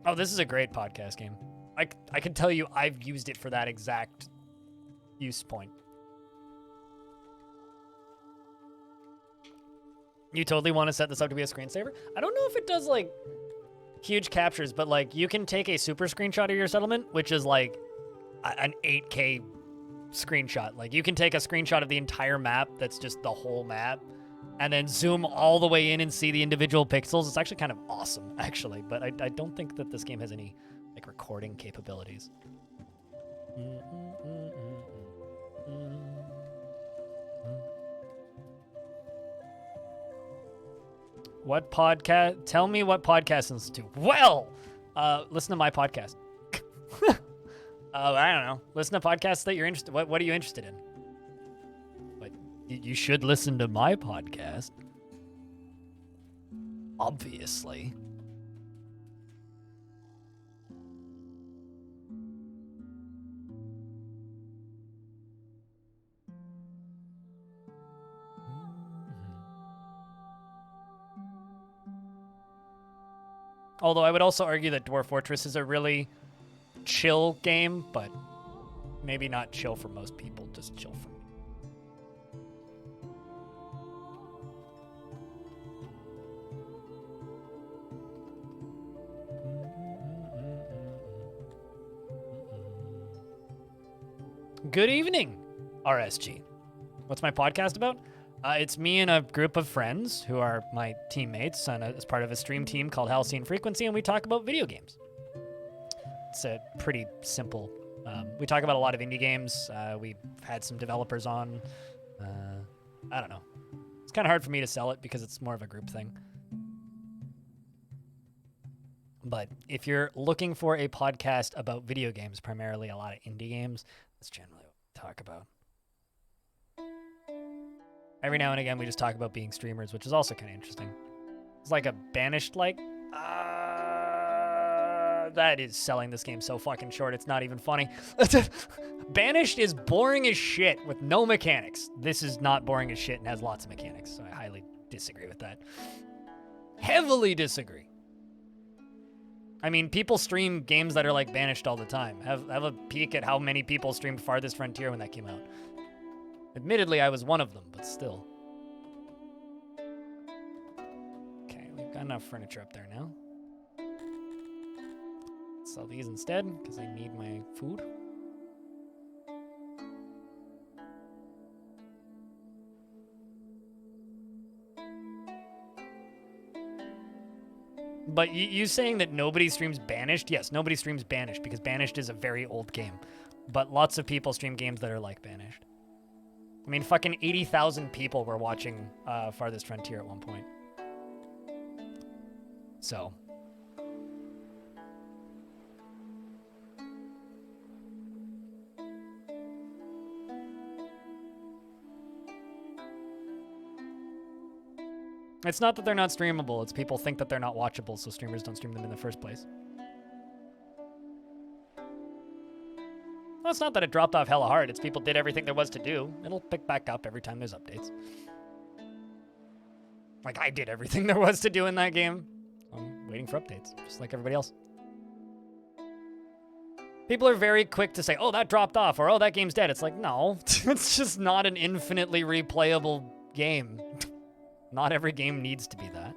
Oh, this is a great podcast game. I can tell you I've used it for that exact use point. You totally want to set this up to be a screensaver? I don't know if it does, like, huge captures, but, like, you can take a super screenshot of your settlement, which is, like, an 8K screenshot. Like, you can take a screenshot of the entire map that's just the whole map, and then zoom all the way in and see the individual pixels. It's actually kind of awesome, actually, but I don't think that this game has any, like, recording capabilities. What podcast? Tell me what podcast to listen to. Well, listen to my podcast. I don't know. Listen to podcasts that you're interested. What are you interested in? But you should listen to my podcast. Obviously. Although I would also argue that Dwarf Fortress is a really chill game, but maybe not chill for most people, just chill for me. Good evening, RSG. What's my podcast about? It's me and a group of friends who are my teammates as part of a stream team called Halcyon Frequency, and we talk about video games. It's a pretty simple. We talk about a lot of indie games. We've had some developers on. I don't know. It's kind of hard for me to sell it because it's more of a group thing. But if you're looking for a podcast about video games, primarily a lot of indie games, that's generally what we talk about. Every now and again, we just talk about being streamers, which is also kind of interesting. It's like a Banished, like, that is selling this game so fucking short, it's not even funny. Banished is boring as shit with no mechanics. This is not boring as shit and has lots of mechanics, so I highly disagree with that. Heavily disagree. I mean, people stream games that are like Banished all the time. Have a peek at how many people streamed Farthest Frontier when that came out. Admittedly, I was one of them, but still. Okay, we've got enough furniture up there now. Sell these instead, because I need my food. But you saying that nobody streams Banished? Yes, nobody streams Banished, because Banished is a very old game. But lots of people stream games that are like Banished. I mean, fucking 80,000 people were watching Farthest Frontier at one point. So. It's not that they're not streamable, it's people think that they're not watchable, so streamers don't stream them in the first place. Well, it's not that it dropped off hella hard. It's people did everything there was to do. It'll pick back up every time there's updates. Like, I did everything there was to do in that game. I'm waiting for updates, just like everybody else. People are very quick to say, oh, that dropped off, or oh, that game's dead. It's like, no, it's just not an infinitely replayable game. Not every game needs to be that.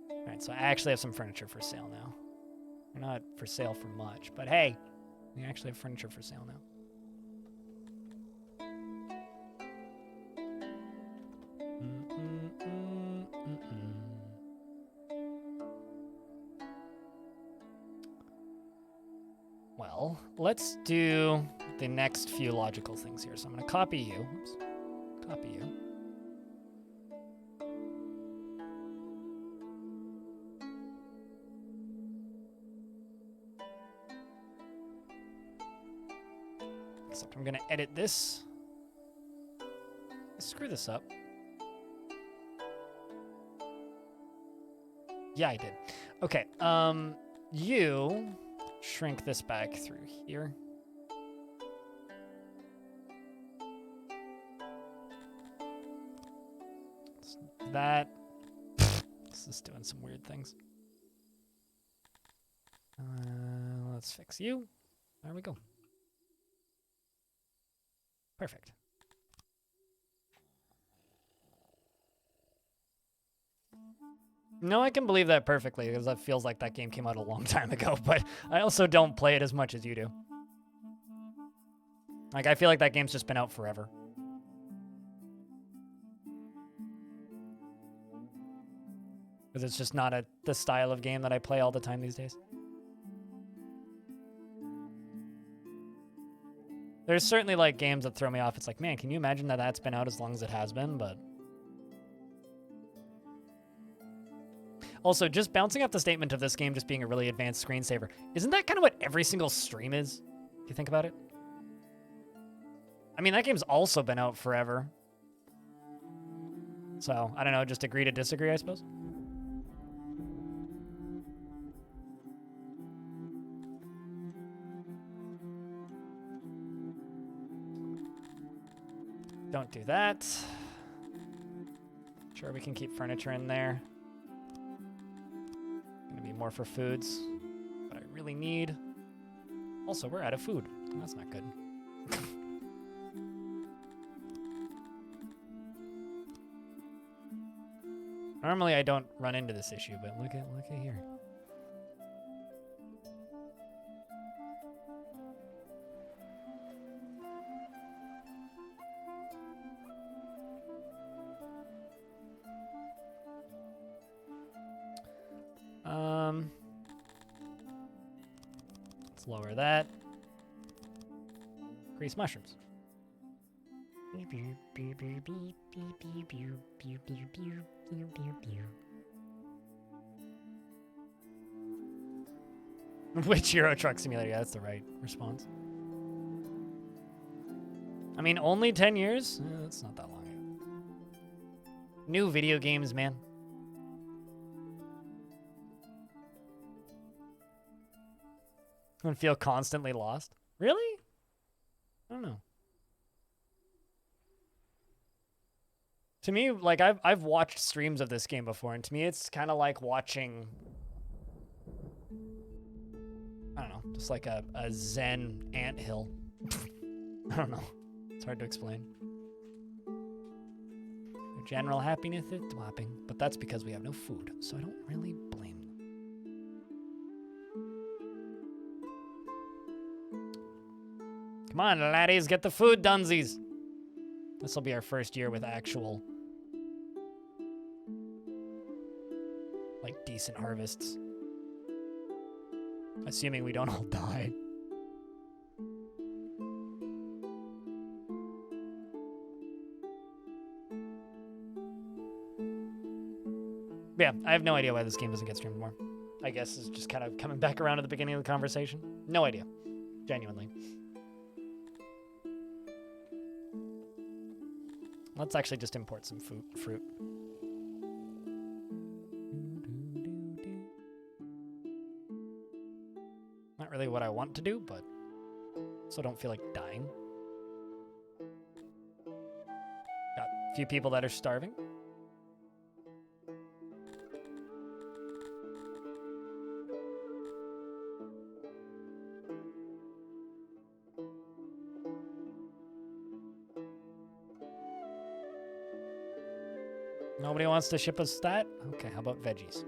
All right, so I actually have some furniture for sale now. They're not for sale for much, but hey, we actually have furniture for sale now. Well, let's do the next few logical things here. So I'm going to copy you. Oops. Copy you. Except I'm going to edit this. Screw this up. Yeah, I did. Okay, you shrink this back through here. That. This is doing some weird things. Let's fix you. There we go. Perfect. No, I can believe that perfectly, because that feels like that game came out a long time ago, but I also don't play it as much as you do. Like, I feel like that game's just been out forever. Because it's just not the style of game that I play all the time these days. There's certainly, like, games that throw me off. It's like, man, can you imagine that that's been out as long as it has been? But also, just bouncing off the statement of this game just being a really advanced screensaver, isn't that kind of what every single stream is, if you think about it? I mean, that game's also been out forever. So, I don't know, just agree to disagree, I suppose? Don't do that. Sure, we can keep furniture in there. Gonna be more for foods, but I really need. Also, we're out of food. That's not good. Normally, I don't run into this issue, but look at here. Let's lower that. Increase mushrooms. Which Euro Truck Simulator? Yeah, that's the right response. I mean, only 10 years? That's not that long ago. New video games, man. And feel constantly lost. Really? I don't know. To me, like, I've watched streams of this game before, and to me it's kind of like watching, I don't know, just like a zen anthill. I don't know. It's hard to explain. Their general happiness is dropping, but that's because we have no food, so I don't really blame them. Come on, laddies, get the food dunsies. This will be our first year with actual, like, decent harvests. Assuming we don't all die. Yeah, I have no idea why this game doesn't get streamed more. I guess it's just kind of coming back around to the beginning of the conversation. No idea. Genuinely. Let's actually just import some fruit. Not really what I want to do, but also don't feel like dying. Got a few people that are starving. Nobody wants to ship us that? Okay, how about veggies?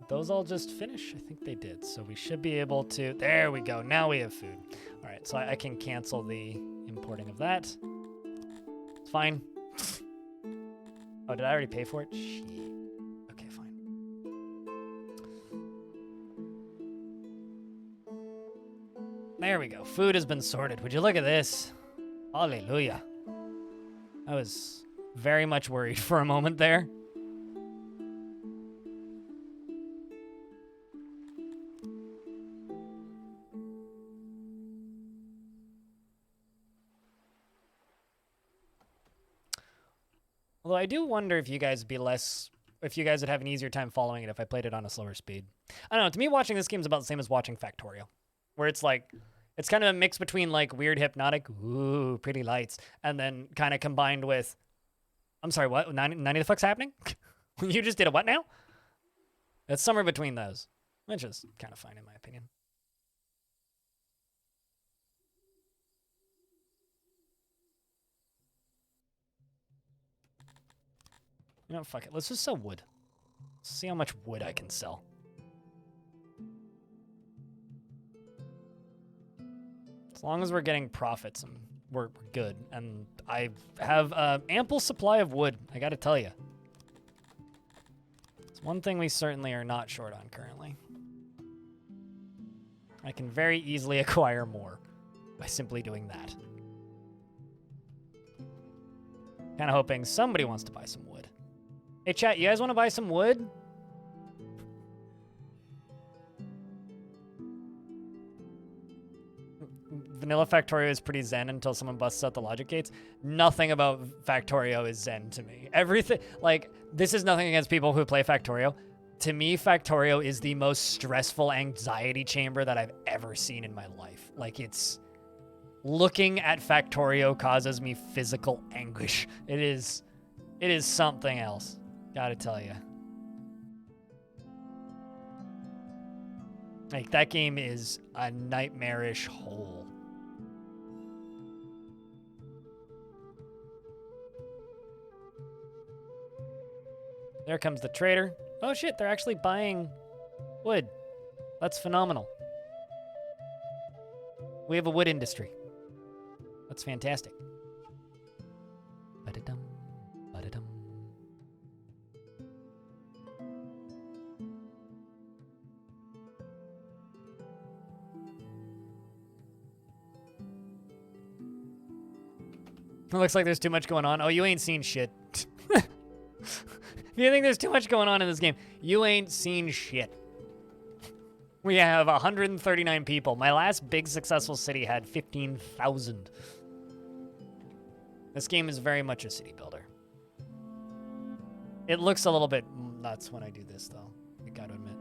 Those all just finish? I think they did. So we should be able to... There we go. Now we have food. All right, so I can cancel the importing of that. It's fine. Oh, did I already pay for it? Shit. Okay, fine. There we go. Food has been sorted. Would you look at this? Hallelujah. I was very much worried for a moment there. Although I do wonder if you guys would be less, if you guys would have an easier time following it if I played it on a slower speed. I don't know, to me watching this game is about the same as watching Factorio, where it's like, it's kind of a mix between like weird hypnotic, ooh, pretty lights, and then kind of combined with, I'm sorry, what, 90 the fuck's happening? You just did a what now? It's somewhere between those, which is kind of fine in my opinion. You know, fuck it. Let's just sell wood. Let's see how much wood I can sell. As long as we're getting profits, and we're good. And I have an ample supply of wood, I gotta tell you. It's one thing we certainly are not short on currently. I can very easily acquire more by simply doing that. Kind of hoping somebody wants to buy some wood. Hey, chat, you guys want to buy some wood? Vanilla Factorio is pretty zen until someone busts out the logic gates. Nothing about Factorio is zen to me. Everything, like, this is nothing against people who play Factorio. To me, Factorio is the most stressful anxiety chamber that I've ever seen in my life. Like, it's... Looking at Factorio causes me physical anguish. It is something else. Gotta tell you. Like, that game is a nightmarish hole. There comes the trader. Oh shit, they're actually buying wood. That's phenomenal. We have a wood industry. That's fantastic. Ba-da-dum, ba-da-dum. It looks like there's too much going on. Oh, you ain't seen shit. If you think there's too much going on in this game, you ain't seen shit. We have 139 people. My last big successful city had 15,000. This game is very much a city builder. It looks a little bit nuts when I do this, though. I gotta admit.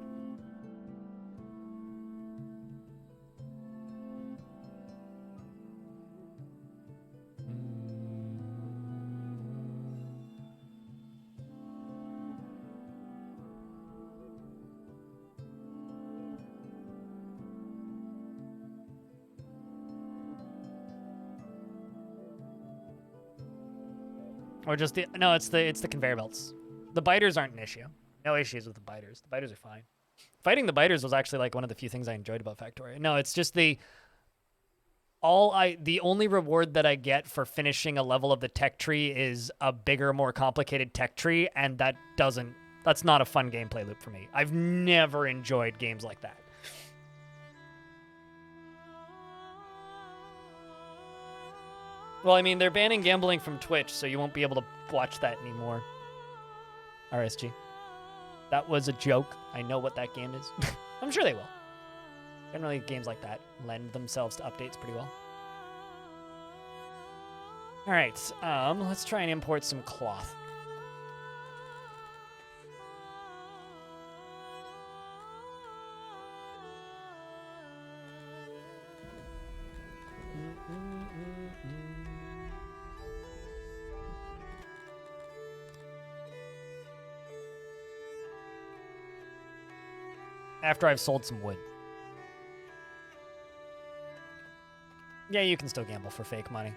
Or just the no, it's the conveyor belts. The biters aren't an issue. No issues with the biters. The biters are fine. Fighting the biters was actually like one of the few things I enjoyed about Factorio. No, it's just the only reward that I get for finishing a level of the tech tree is a bigger, more complicated tech tree, and that's not a fun gameplay loop for me. I've never enjoyed games like that. Well, I mean, they're banning gambling from Twitch, so you won't be able to watch that anymore. RSG. That was a joke. I know what that game is. I'm sure they will. Generally, games like that lend themselves to updates pretty well. All right, let's try and import some cloth. after I've sold some wood. Yeah, you can still gamble for fake money.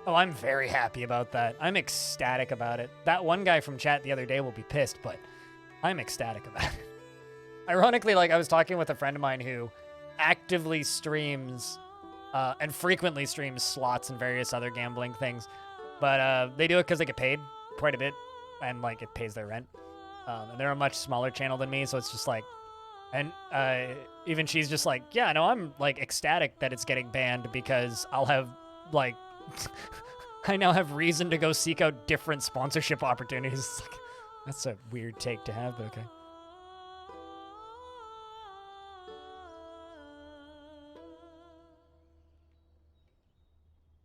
Oh, I'm very happy about that. I'm ecstatic about it. That one guy from chat the other day will be pissed, but I'm ecstatic about it. Ironically, like, I was talking with a friend of mine who actively streams and frequently streams slots and various other gambling things, but they do it because they get paid quite a bit, and like it pays their rent. And they're a much smaller channel than me, so it's just like, and even she's just like, yeah, no, I'm like ecstatic that it's getting banned because I'll have like, I now have reason to go seek out different sponsorship opportunities. Like, that's a weird take to have, but okay.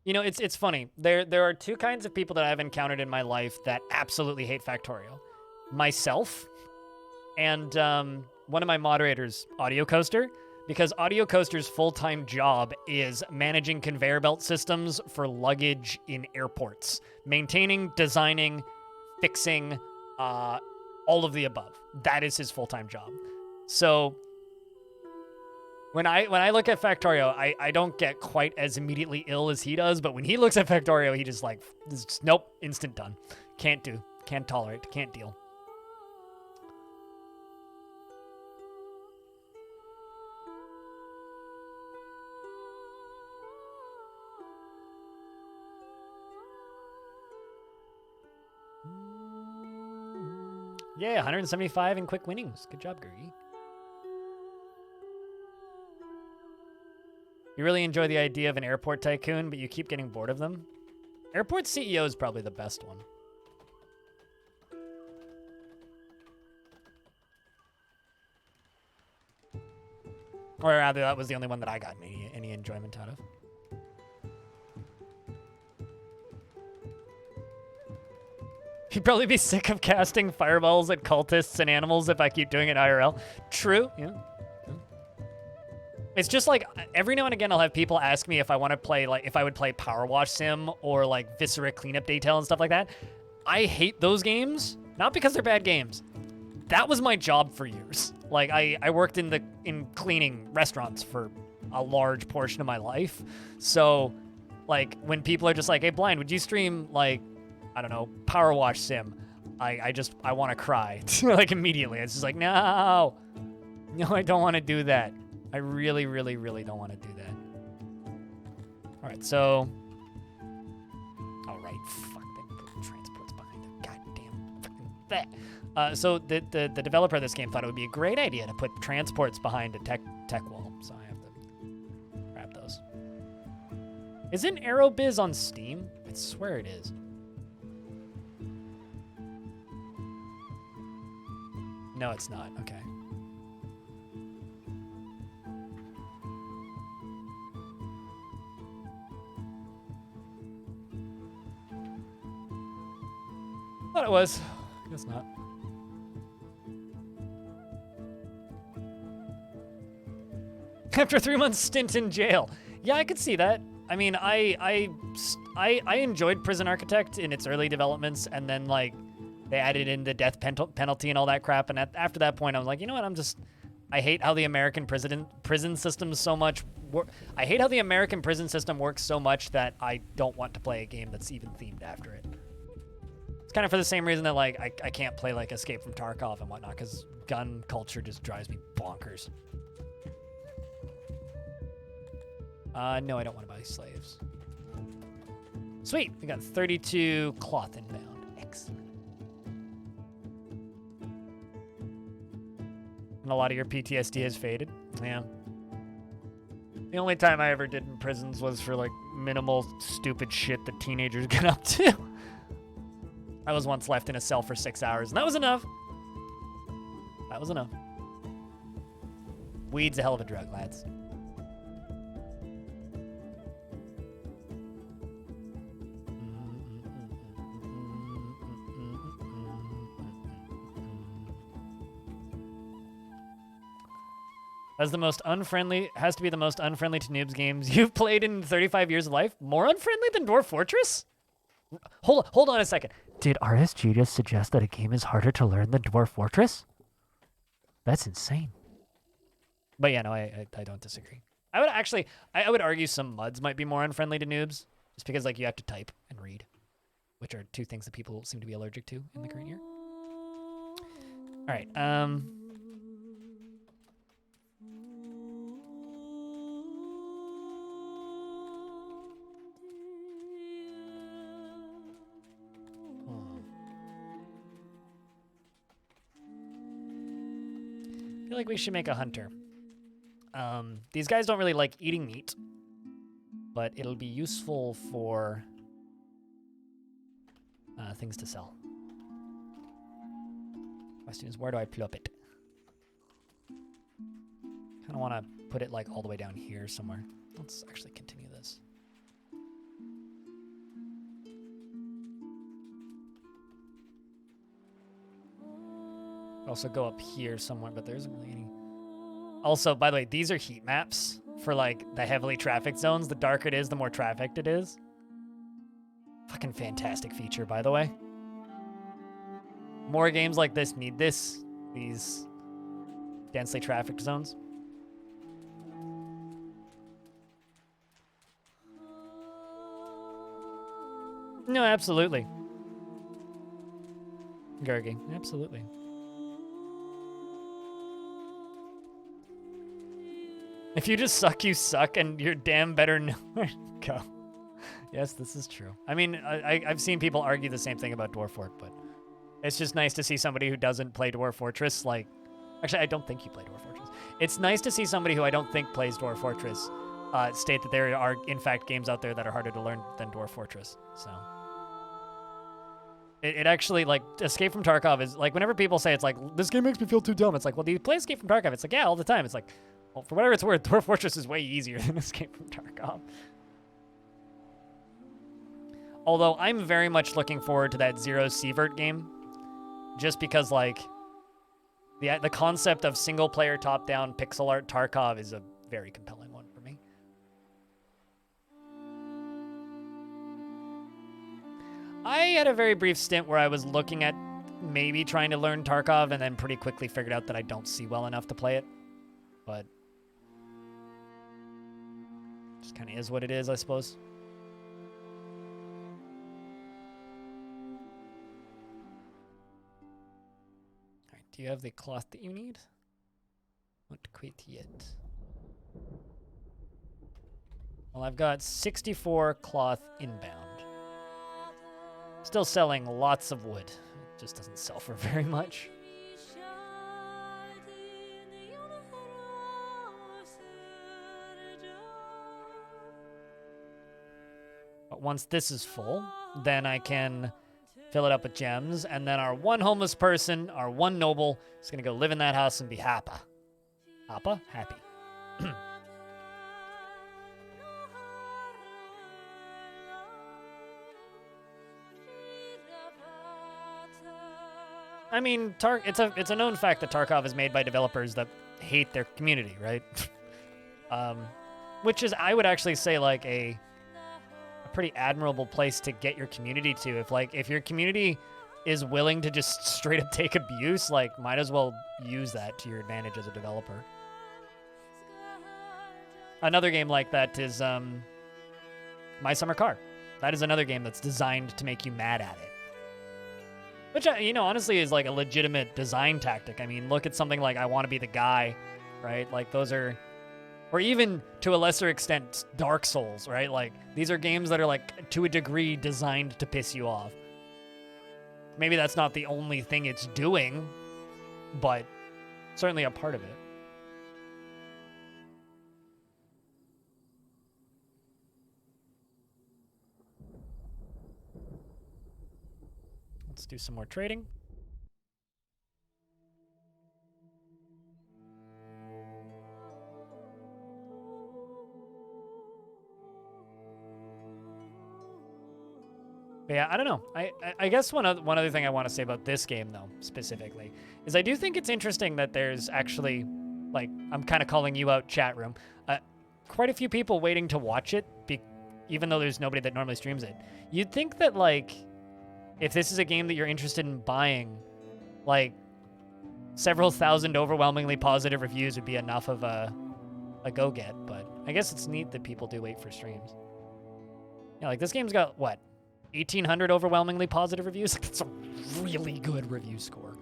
You know, it's funny. There are two kinds of people that I've encountered in my life that absolutely hate Factorio. Myself and one of my moderators, Audio Coaster, because Audio Coaster's full-time job is managing conveyor belt systems for luggage in airports, maintaining, designing, fixing, all of the above. That is his full-time job. So when I look at Factorio, I don't get quite as immediately ill as he does, but when he looks at Factorio, he just like, nope, instant done. Can't do, can't tolerate, can't deal. Yeah, 175 in quick winnings. Good job, Gergie. You really enjoy the idea of an airport tycoon, but you keep getting bored of them? Airport CEO is probably the best one. Or rather, that was the only one that I got any enjoyment out of. You'd probably be sick of casting fireballs at cultists and animals if I keep doing it IRL. True, yeah. It's just like every now and again I'll have people ask me if I want to play, like, if I would play Power Wash Sim or like Viscera Cleanup Detail and stuff like that. I hate those games, not because they're bad games. That was my job for years. Like I worked in cleaning restaurants for a large portion of my life. So like when people are just like, hey, Blind, would you stream like, I don't know, Power Wash Sim? I want to cry like immediately. It's just like, no, I don't want to do that. I really, really, really don't want to do that. All right, so, all right, fuck that transport's behind it. Goddamn fucking that. So the developer of this game thought it would be a great idea to put transports behind a tech wall. So I have to grab those. Isn't AeroBiz on Steam? I swear it is. No, it's not. Okay. Thought it was. Guess not. After 3 months stint in jail. Yeah, I could see that. I mean, I enjoyed Prison Architect in its early developments, and then like they added in the death penalty and all that crap. And after that point, I'm like, you know what? I hate how the American prison system so much. I hate how the American prison system works so much that I don't want to play a game that's even themed after it. It's kind of for the same reason that like I can't play like Escape from Tarkov and whatnot, because gun culture just drives me bonkers. No, I don't want to buy slaves. Sweet, we got 32 cloth inbound. Excellent. And a lot of your PTSD has faded. Yeah. The only time I ever did in prisons was for like minimal stupid shit that teenagers get up to. I was once left in a cell for 6 hours, and that was enough. That was enough. Weed's a hell of a drug, lads. Has to be the most unfriendly to noobs games you've played in 35 years of life? More unfriendly than Dwarf Fortress? Hold on a second. Did RSG just suggest that a game is harder to learn than Dwarf Fortress? That's insane. But yeah, no, I don't disagree. I would actually, I would argue some MUDs might be more unfriendly to noobs, just because like you have to type and read, which are two things that people seem to be allergic to in the current year. All right. I feel like we should make a hunter. These guys don't really like eating meat, but it'll be useful for things to sell. Question is, where do I plop it? Kind of want to put it like all the way down here somewhere. Let's actually continue this. Also go up here somewhere, but there isn't really any. Also, by the way, these are heat maps for like the heavily trafficked zones. The darker it is, the more trafficked it is. Fucking fantastic feature, by the way. More games like this need this. These densely trafficked zones. No, absolutely. Gergi, absolutely. If you just suck, you suck, and you're damn better nowhere to go. Yes, this is true. I mean, I've seen people argue the same thing about Dwarf Fort, but it's just nice to see somebody who doesn't play Dwarf Fortress, like... Actually, I don't think you play Dwarf Fortress. It's nice to see somebody who I don't think plays Dwarf Fortress state that there are, in fact, games out there that are harder to learn than Dwarf Fortress, so... It actually, like, Escape from Tarkov is, like, whenever people say it's like, this game makes me feel too dumb, it's like, well, do you play Escape from Tarkov? It's like, yeah, all the time. It's like, well, for whatever it's worth, Dwarf Fortress is way easier than Escape from Tarkov. Although, I'm very much looking forward to that Zero Sievert game, just because, like, the concept of single-player top-down pixel art Tarkov is a very compelling one for me. I had a very brief stint where I was looking at maybe trying to learn Tarkov and then pretty quickly figured out that I don't see well enough to play it. But just kind of is what it is, I suppose. All right, do you have the cloth that you need? Not quite yet. Well, I've got 64 cloth inbound. Still selling lots of wood. It just doesn't sell for very much. But once this is full, then I can fill it up with gems, and then our one homeless person, our one noble, is going to go live in that house and be happy. Happy? Happy. I mean, it's a known fact that Tarkov is made by developers that hate their community, right? Which is, I would actually say, like a pretty admirable place to get your community to. If your community is willing to just straight up take abuse, like, might as well use that to your advantage as a developer. Another game like that is My Summer Car. That is another game that's designed to make you mad at it. Which, you know, honestly is like a legitimate design tactic. I mean, look at something like I Want to Be the Guy, right? Like those are, or even to a lesser extent, Dark Souls, right? Like these are games that are like to a degree designed to piss you off. Maybe that's not the only thing it's doing, but certainly a part of it. Let's do some more trading. But yeah, I don't know. I guess one other thing I want to say about this game, though, specifically, is I do think it's interesting that there's actually, like, I'm kind of calling you out, chat room, quite a few people waiting to watch it, even though there's nobody that normally streams it. You'd think that, like, if this is a game that you're interested in buying, like, several thousand overwhelmingly positive reviews would be enough of a go-get, but I guess it's neat that people do wait for streams. Yeah, like this game's got, what, 1,800 overwhelmingly positive reviews? That's a really good review score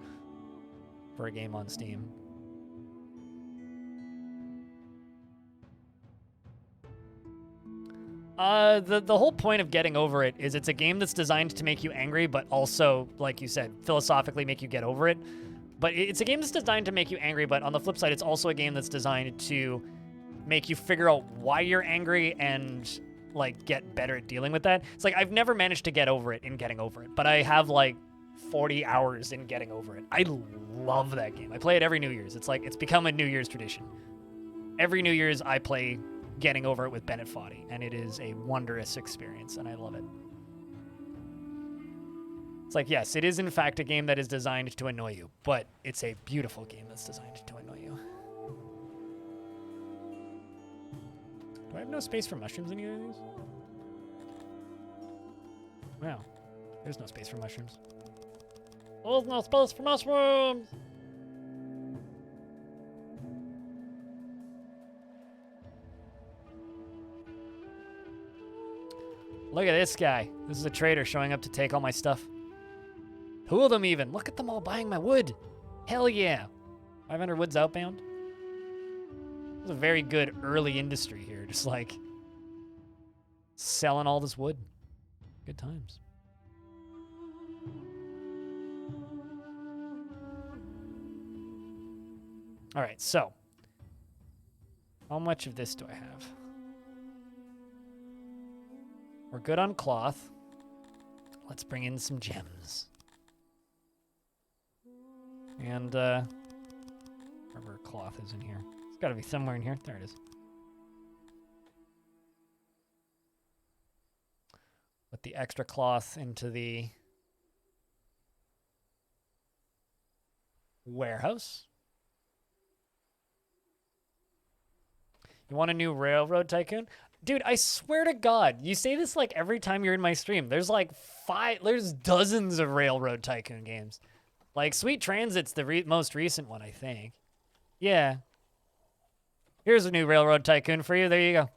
for a game on Steam. The whole point of Getting Over It is it's a game that's designed to make you angry, but also, like you said, philosophically make you get over it. But it's a game that's designed to make you angry, but on the flip side, it's also a game that's designed to make you figure out why you're angry and, like, get better at dealing with that. It's like, I've never managed to get over it in Getting Over It, but I have, like, 40 hours in Getting Over It. I love that game. I play it every New Year's. It's like, it's become a New Year's tradition. Every New Year's, I play Getting Over It with Bennett Foddy, and it is a wondrous experience, and I love it. It's like, yes, it is in fact a game that is designed to annoy you, but it's a beautiful game that's designed to annoy you. Do I have no space for mushrooms in either of these? Wow, there's no space for mushrooms. There's no space for mushrooms! Look at this guy. This is a trader showing up to take all my stuff. Two of them even. Look at them all buying my wood. Hell yeah. 500 woods outbound. This is a very good early industry here. Just like selling all this wood. Good times. All right, so how much of this do I have? We're good on cloth. Let's bring in some gems. And, wherever cloth is in here. It's gotta be somewhere in here. There it is. Put the extra cloth into the warehouse. You want a new Railroad Tycoon? Dude, I swear to God, you say this like every time you're in my stream. There's like there's dozens of Railroad Tycoon games. Like Sweet Transit's the most recent one, I think. Yeah. Here's a new Railroad Tycoon for you. There you go.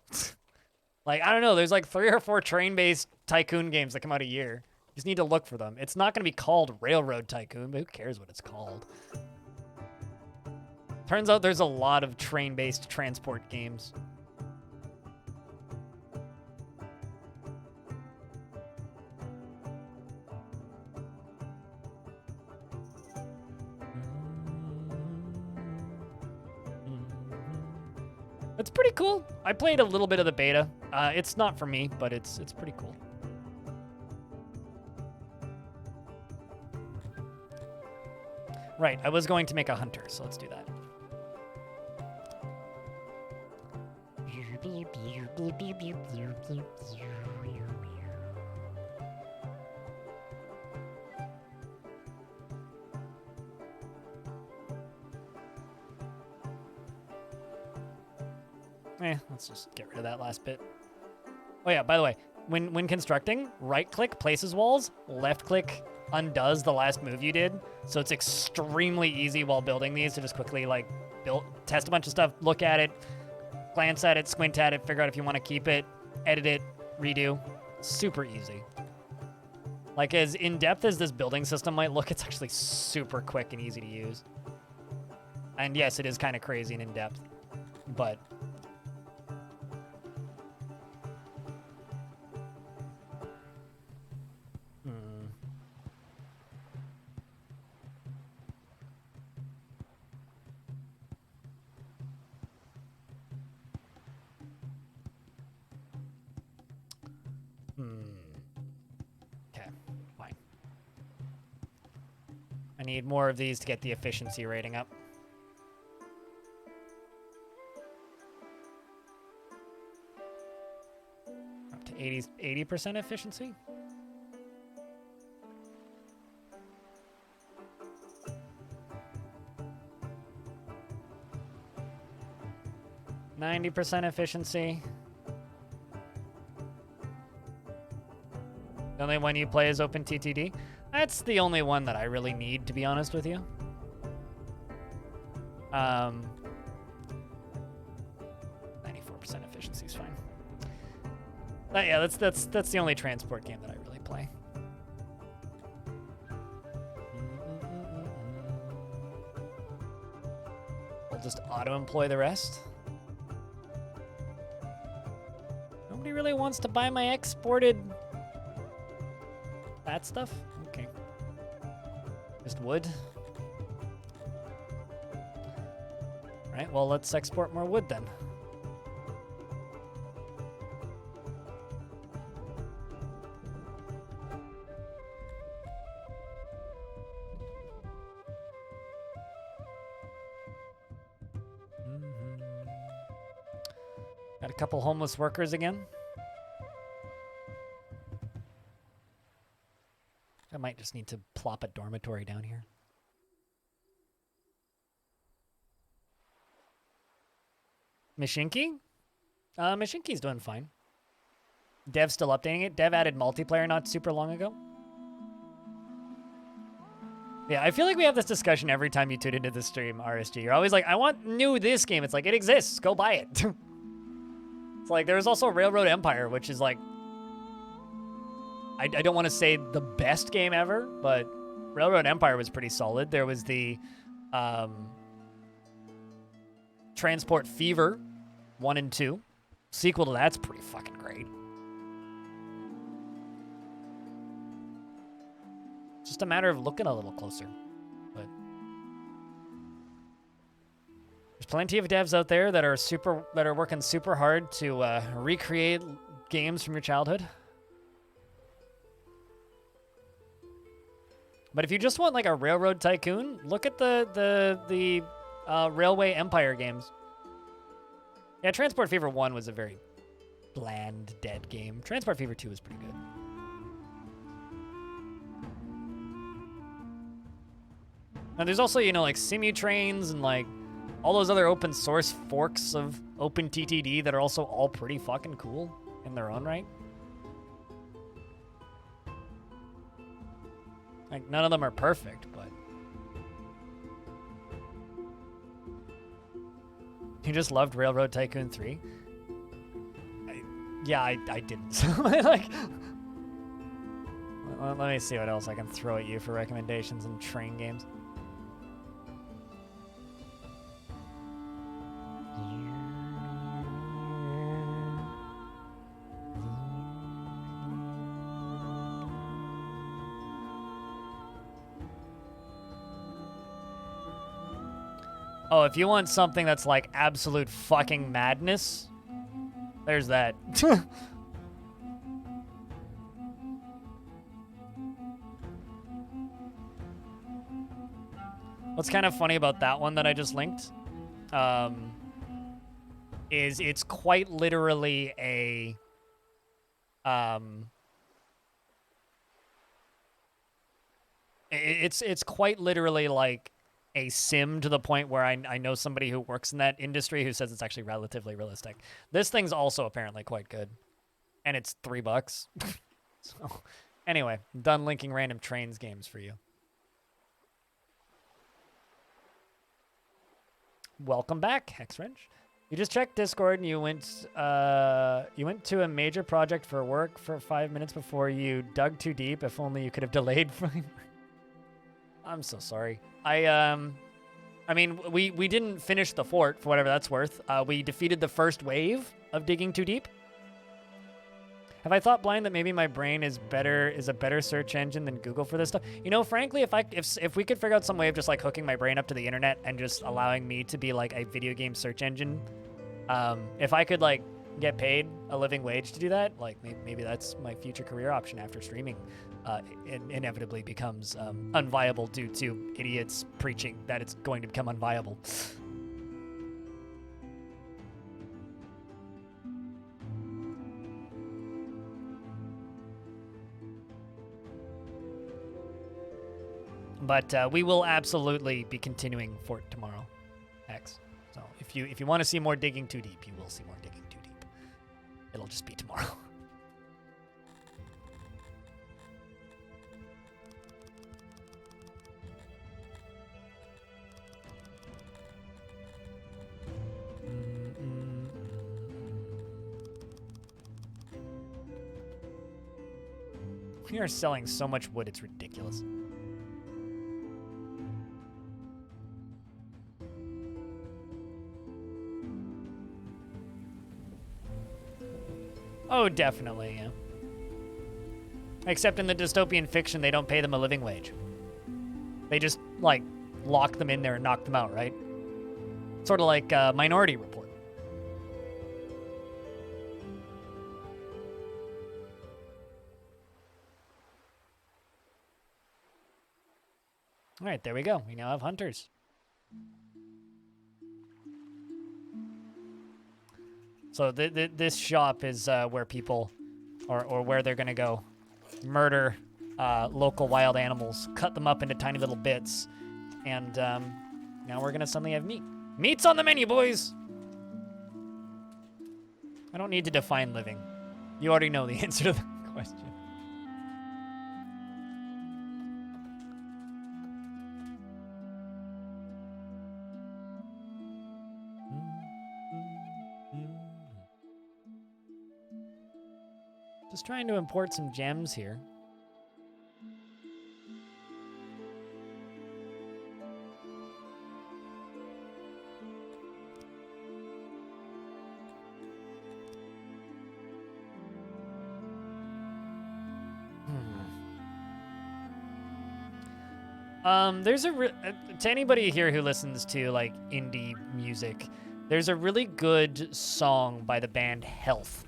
Like, I don't know. There's like 3 or 4 train-based Tycoon games that come out a year. You just need to look for them. It's not going to be called Railroad Tycoon, but who cares what it's called? Turns out there's a lot of train-based transport games. It's pretty cool. I played a little bit of the beta. It's not for me, but it's pretty cool. Right, I was going to make a hunter, so let's do that. Let's just get rid of that last bit. Oh yeah, by the way, when constructing, right-click places walls, left-click undoes the last move you did. So it's extremely easy while building these to just quickly like test a bunch of stuff, look at it, glance at it, squint at it, figure out if you want to keep it, edit it, redo. Super easy. Like as in-depth as this building system might look, it's actually super quick and easy to use. And yes, it is kind of crazy and in-depth, but okay, fine. I need more of these to get the efficiency rating up. Up to 80% efficiency? %90 efficiency. The only one you play is OpenTTD? That's the only one that I really need, to be honest with you. 94% efficiency is fine. But yeah, that's the only transport game that I really play. We'll just auto-employ the rest. Nobody really wants to buy my exported that stuff? Okay. Just wood. Alright, well, let's export more wood then. Got a couple homeless workers again. I might just need to plop a dormitory down here. Mishinki? Mishinki's doing fine. Dev's still updating it. Dev added multiplayer not super long ago. Yeah, I feel like we have this discussion every time you tune into the stream, RSG. You're always like, I want new this game. It's like, it exists. Go buy it. It's like, there's also Railroad Empire, which is like, I don't want to say the best game ever, but Railroad Empire was pretty solid. There was the Transport Fever 1 and 2. Sequel to that's pretty fucking great. It's just a matter of looking a little closer. But there's plenty of devs out there that are working super hard to recreate games from your childhood. But if you just want like a railroad tycoon, look at the Railway Empire games. Yeah, Transport Fever 1 was a very bland, dead game. Transport Fever 2 was pretty good. And there's also, you know, like Simutrains and like all those other open source forks of OpenTTD that are also all pretty fucking cool in their own right. Like, none of them are perfect, but... You just loved Railroad Tycoon 3? I didn't. Like, let me see what else I can throw at you for recommendations in train games. Oh, if you want something that's like absolute fucking madness, there's that. What's kind of funny about that one that I just linked is it's quite literally a it's quite literally like a sim to the point where I know somebody who works in that industry who says it's actually relatively realistic. This thing's also apparently quite good, and it's $3. So anyway, done linking random trains games for you. Welcome back, Hexwrench. You just checked Discord and you went to a major project for work for 5 minutes before you dug too deep. If only you could have delayed. I'm so sorry. I mean, we didn't finish the fort for whatever that's worth. We defeated the first wave of digging too deep. Have I thought blind that maybe my brain is a better search engine than Google for this stuff? You know, frankly, if we could figure out some way of just like hooking my brain up to the internet and just allowing me to be like a video game search engine, if I could like get paid a living wage to do that, like maybe that's my future career option after streaming inevitably becomes unviable due to idiots preaching that it's going to become unviable. But we will absolutely be continuing Fort tomorrow, X. So if you want to see more digging too deep, you will see more digging too deep. It'll just be tomorrow. We are selling so much wood, it's ridiculous. Oh, definitely, yeah. Except in the dystopian fiction, they don't pay them a living wage. They just, like, lock them in there and knock them out, right? Sort of like Minority Report. All right, there we go. We now have hunters. So this shop is where people, or where they're gonna go, murder local wild animals, cut them up into tiny little bits, and now we're gonna suddenly have meat. Meat's on the menu, boys! I don't need to define living. You already know the answer to the question. Just trying to import some gems here. There's to anybody here who listens to like indie music, there's a really good song by the band Health.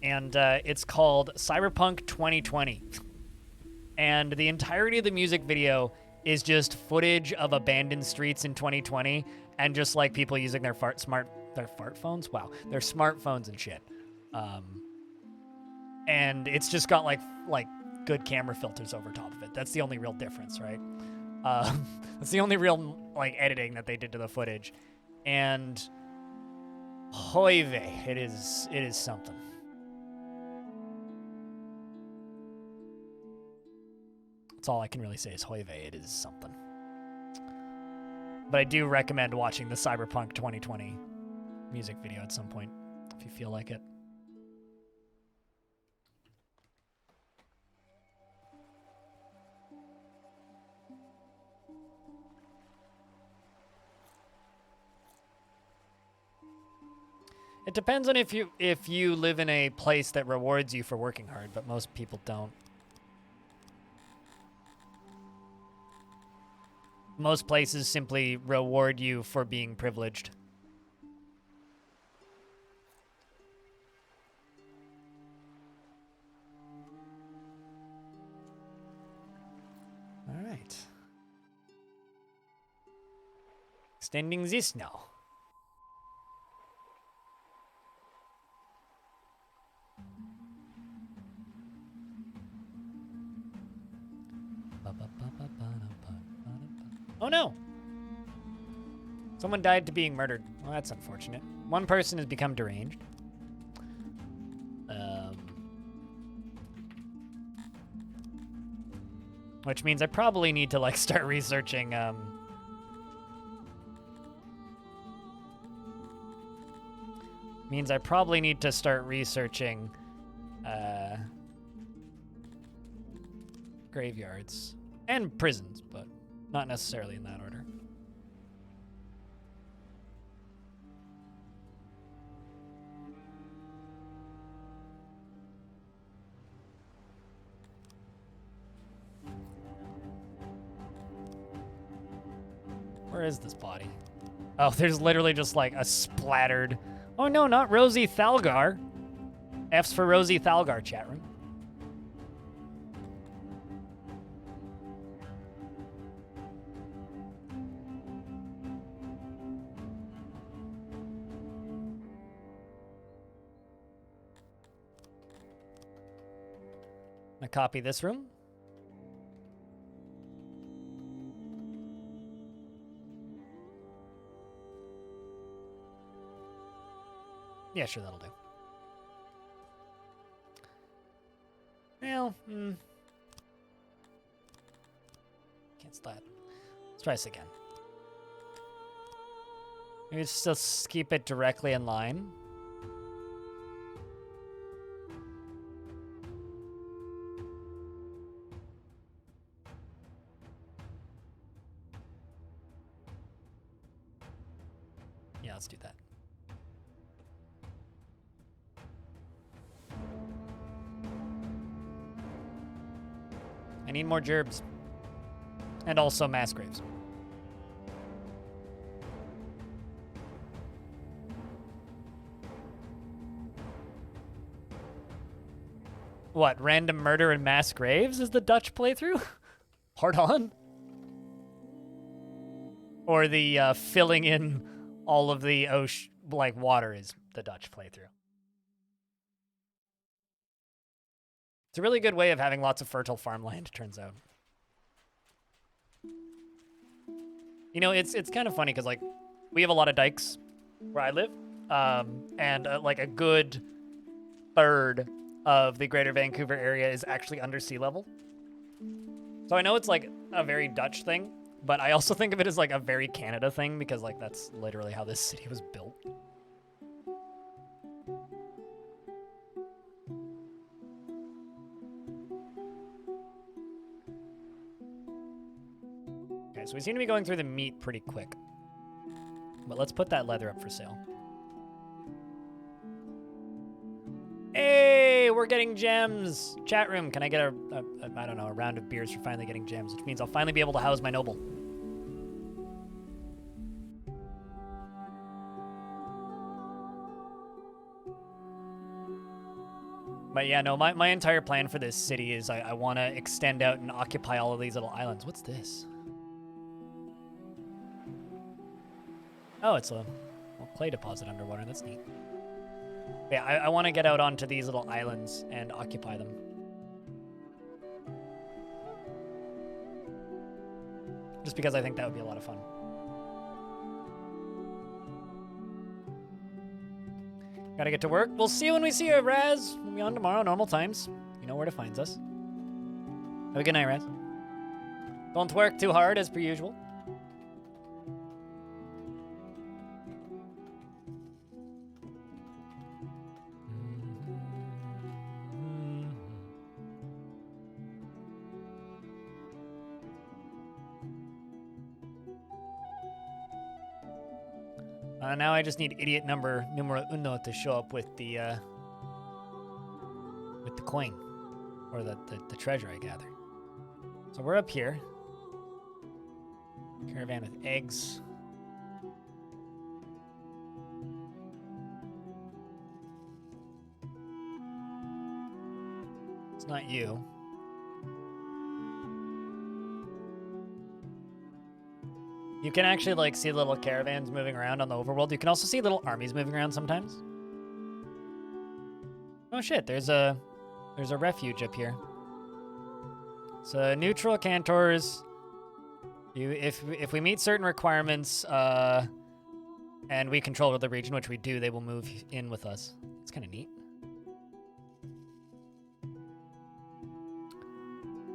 And it's called Cyberpunk 2020. And the entirety of the music video is just footage of abandoned streets in 2020 and just like people using their smartphones? Wow, their smartphones and shit. And it's just got like good camera filters over top of it. That's the only real difference, right? That's the only real like editing that they did to the footage. And hoy vey, it is something. That's all I can really say is hoy vey, it is something. But I do recommend watching the Cyberpunk 2020 music video at some point, if you feel like it. It depends on if you live in a place that rewards you for working hard, but most people don't. Most places simply reward you for being privileged. All right. Extending this now. Oh no! Someone died to being murdered. Well, that's unfortunate. One person has become deranged. Which means I probably need to like start researching graveyards and prisons, but not necessarily in that order. Where is this body? Oh, there's literally just like a splattered... Oh no, not Rosie Thalgar. F's for Rosie Thalgar, chat room. I copy this room. Yeah, sure, that'll do. Well, Cancel that. Let's try this again. Maybe just keep it directly in line. I need more gerbs. And also mass graves. What, random murder and mass graves is the Dutch playthrough? Hard on? Or the filling in all of the ocean, like water is the Dutch playthrough. It's a really good way of having lots of fertile farmland, turns out. You know, it's kind of funny because, like, we have a lot of dikes where I live, and like a good third of the greater Vancouver area is actually under sea level. So I know it's like a very Dutch thing, but I also think of it as like a very Canada thing because like that's literally how this city was built. Okay, so we seem to be going through the meat pretty quick. But let's put that leather up for sale. Hey, we're getting gems. Chat room, can I get I don't know, a round of beers for finally getting gems, which means I'll finally be able to house my noble. But yeah, no, my entire plan for this city is I want to extend out and occupy all of these little islands. What's this? Oh, it's a clay deposit underwater. That's neat. Yeah, I want to get out onto these little islands and occupy them. Just because I think that would be a lot of fun. Gotta get to work. We'll see you when we see you, Raz. We'll be on tomorrow, normal times. You know where to find us. Have a good night, Raz. Don't work too hard, as per usual. Now I just need idiot numero uno to show up with the coin, or the treasure, I gather. So we're up here. Caravan with eggs. It's not you. You can actually, like, see little caravans moving around on the overworld. You can also see little armies moving around sometimes. Oh shit, there's a refuge up here. So neutral cantors. If we meet certain requirements, and we control the region, which we do, they will move in with us. It's kind of neat.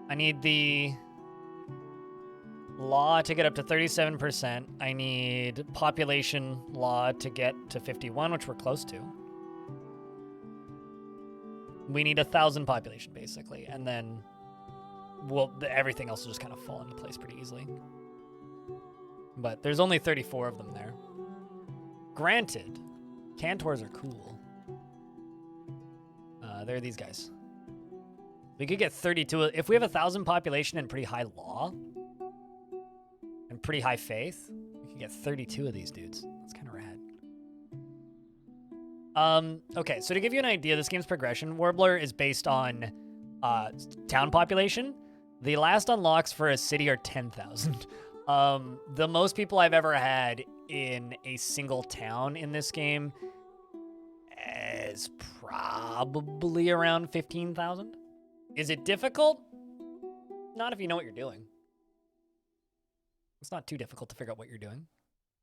I need the law to get up to 37%. I need population law to get to 51, which we're close to. We need 1,000 population, basically, and then everything else will just kind of fall into place pretty easily. But there's only 34 of them there. Granted, cantors are cool. They're these guys. We could get 32. If we have 1,000 population and pretty high law, and pretty high faith, we can get 32 of these dudes. That's kind of rad. Okay, so to give you an idea, this game's progression, Warbler is based on town population. The last unlocks for a city are 10,000. The most people I've ever had in a single town in this game is probably around 15,000. Is it difficult? Not if you know what you're doing. It's not too difficult to figure out what you're doing.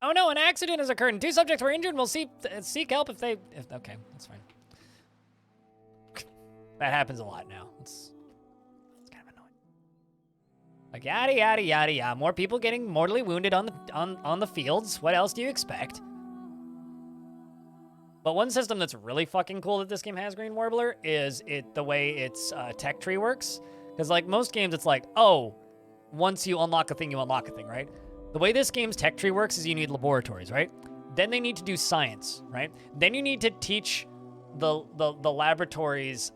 Oh no, an accident has occurred and 2 subjects were injured. We'll seek help okay, that's fine. That happens a lot now. It's kind of annoying. Like yada yada yada yada. More people getting mortally wounded on the fields. What else do you expect? But one system that's really fucking cool that this game has, Green Warbler, is the way its tech tree works. Because like most games, it's like, oh, once you unlock a thing, you unlock a thing, right? The way this game's tech tree works is you need laboratories, right? Then they need to do science, right? Then you need to teach the laboratories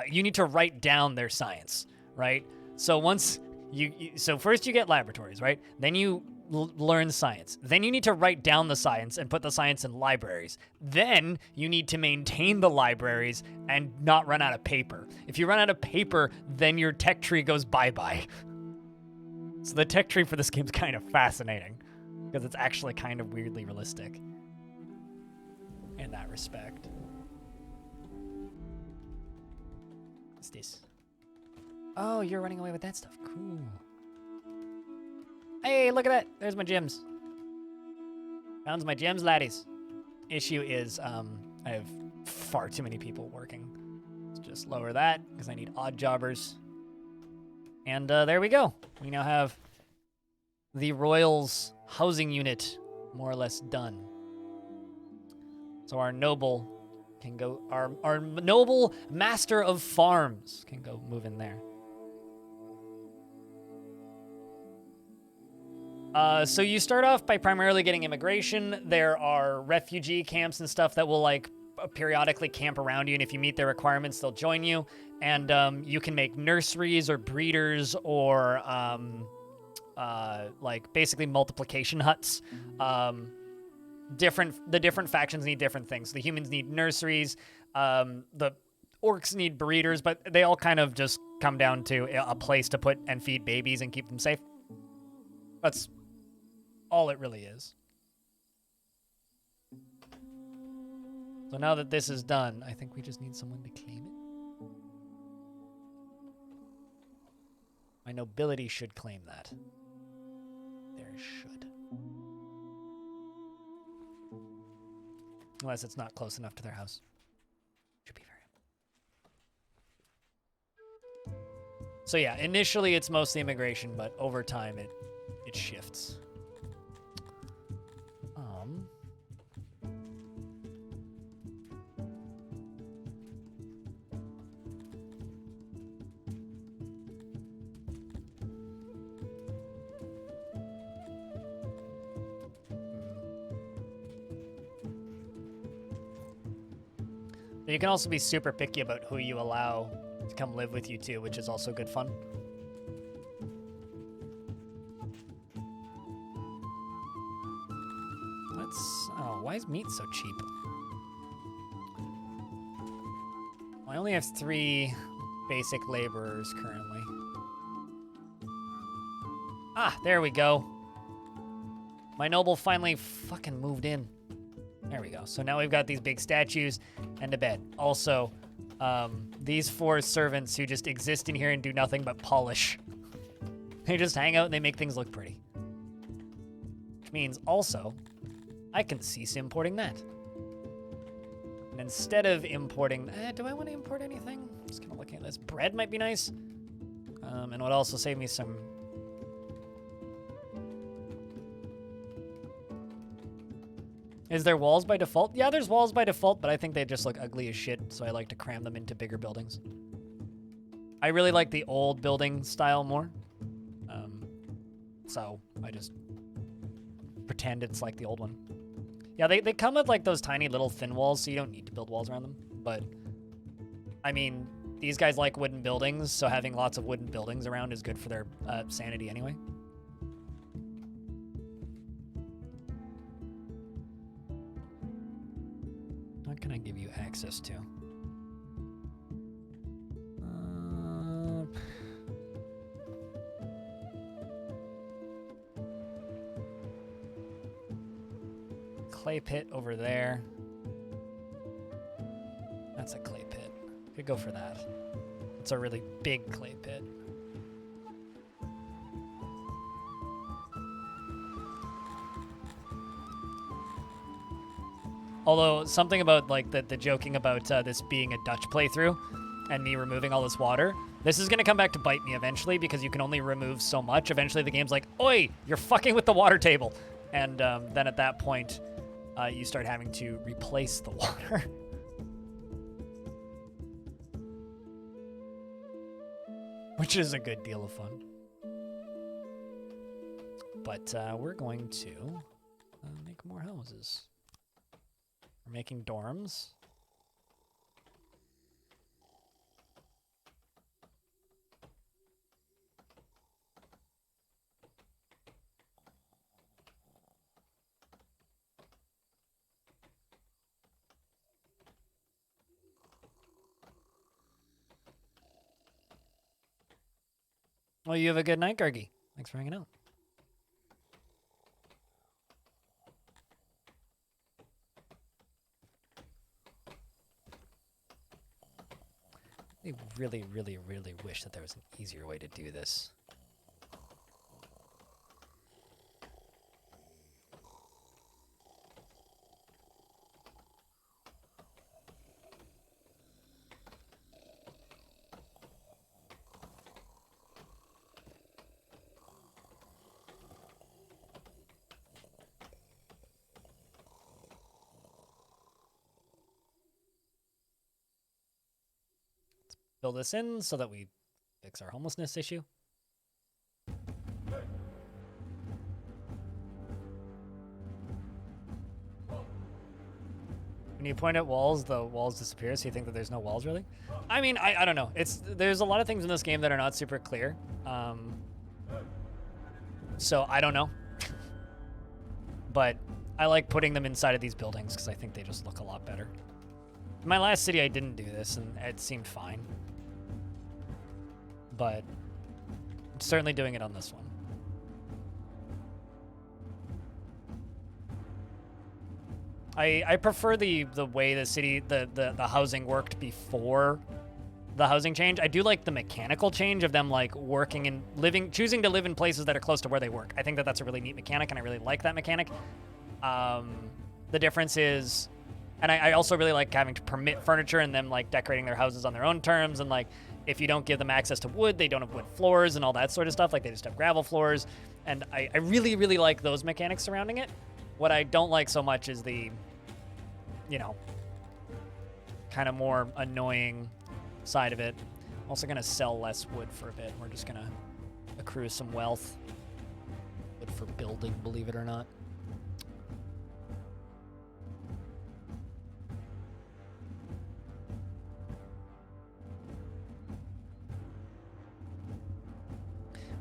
you need to write down their science, right? So once so first you get laboratories, right? Then you learn science. Then you need to write down the science and put the science in libraries. Then you need to maintain the libraries and not run out of paper. If you run out of paper, then your tech tree goes bye-bye. So the tech tree for this game's kind of fascinating because it's actually kind of weirdly realistic in that respect. What's this? Oh, you're running away with that stuff. Cool. Hey, look at that. There's my gems. Found my gems, laddies. Issue is I have far too many people working. Let's just lower that because I need odd jobbers. And there we go. We now have the Royals housing unit more or less done. So our noble can go, our noble master of farms can go move in there. So you start off by primarily getting immigration. There are refugee camps and stuff that will like periodically camp around you, and if you meet their requirements, they'll join you. And you can make nurseries or breeders or like basically multiplication huts. The different factions need different things. The humans need nurseries. The orcs need breeders, but they all kind of just come down to a place to put and feed babies and keep them safe. That's all it really is. So now that this is done, I think we just need someone to claim it. My nobility should claim that. There should. Unless it's not close enough to their house. Should be very. So yeah, initially it's mostly immigration, but over time it shifts. You can also be super picky about who you allow to come live with you too, which is also good fun. Why is meat so cheap? I only have 3 basic laborers currently. Ah, there we go. My noble finally fucking moved in. There we go. So now we've got these big statues and a bed. Also, these 4 servants who just exist in here and do nothing but polish. They just hang out and they make things look pretty. Which means also, I can cease importing that. And instead of importing, do I want to import anything? Just kind of looking at this. Bread might be nice. And would also save me some. Is there walls by default? Yeah, there's walls by default, but I think they just look ugly as shit, so I like to cram them into bigger buildings. I really like the old building style more. So I just pretend it's like the old one. Yeah, they come with like those tiny little thin walls, so you don't need to build walls around them. But, I mean, these guys like wooden buildings, so having lots of wooden buildings around is good for their sanity anyway. What can I give you access to? Clay pit over there. That's a clay pit. Could go for that. It's a really big clay pit. Although something about like the joking about this being a Dutch playthrough and me removing all this water, this is gonna come back to bite me eventually because you can only remove so much. Eventually the game's like, oi, you're fucking with the water table. And then at that point, you start having to replace the water. Which is a good deal of fun. But we're going to make more houses. We're making dorms. Well, you have a good night, Gargi. Thanks for hanging out. I really, really, really wish that there was an easier way to do this. Fill this in so that we fix our homelessness issue. When you point at walls, the walls disappear, so you think that there's no walls, really? I mean, I don't know. There's a lot of things in this game that are not super clear. So I don't know. But I like putting them inside of these buildings because I think they just look a lot better. In my last city, I didn't do this, and it seemed fine. But I'm certainly doing it on this one. I prefer the way the city, the housing worked before the housing change. I do like the mechanical change of them like working and living, choosing to live in places that are close to where they work. I think that that's a really neat mechanic, and I really like that mechanic. The difference is, and I also really like having to permit furniture and them like decorating their houses on their own terms, and like if you don't give them access to wood, they don't have wood floors and all that sort of stuff. Like they just have gravel floors, and I really, really like those mechanics surrounding it. What I don't like so much is the, you know, kind of more annoying side of it. I'm also going to sell less wood for a bit. We're just going to accrue some wealth. Wood for building, believe it or not.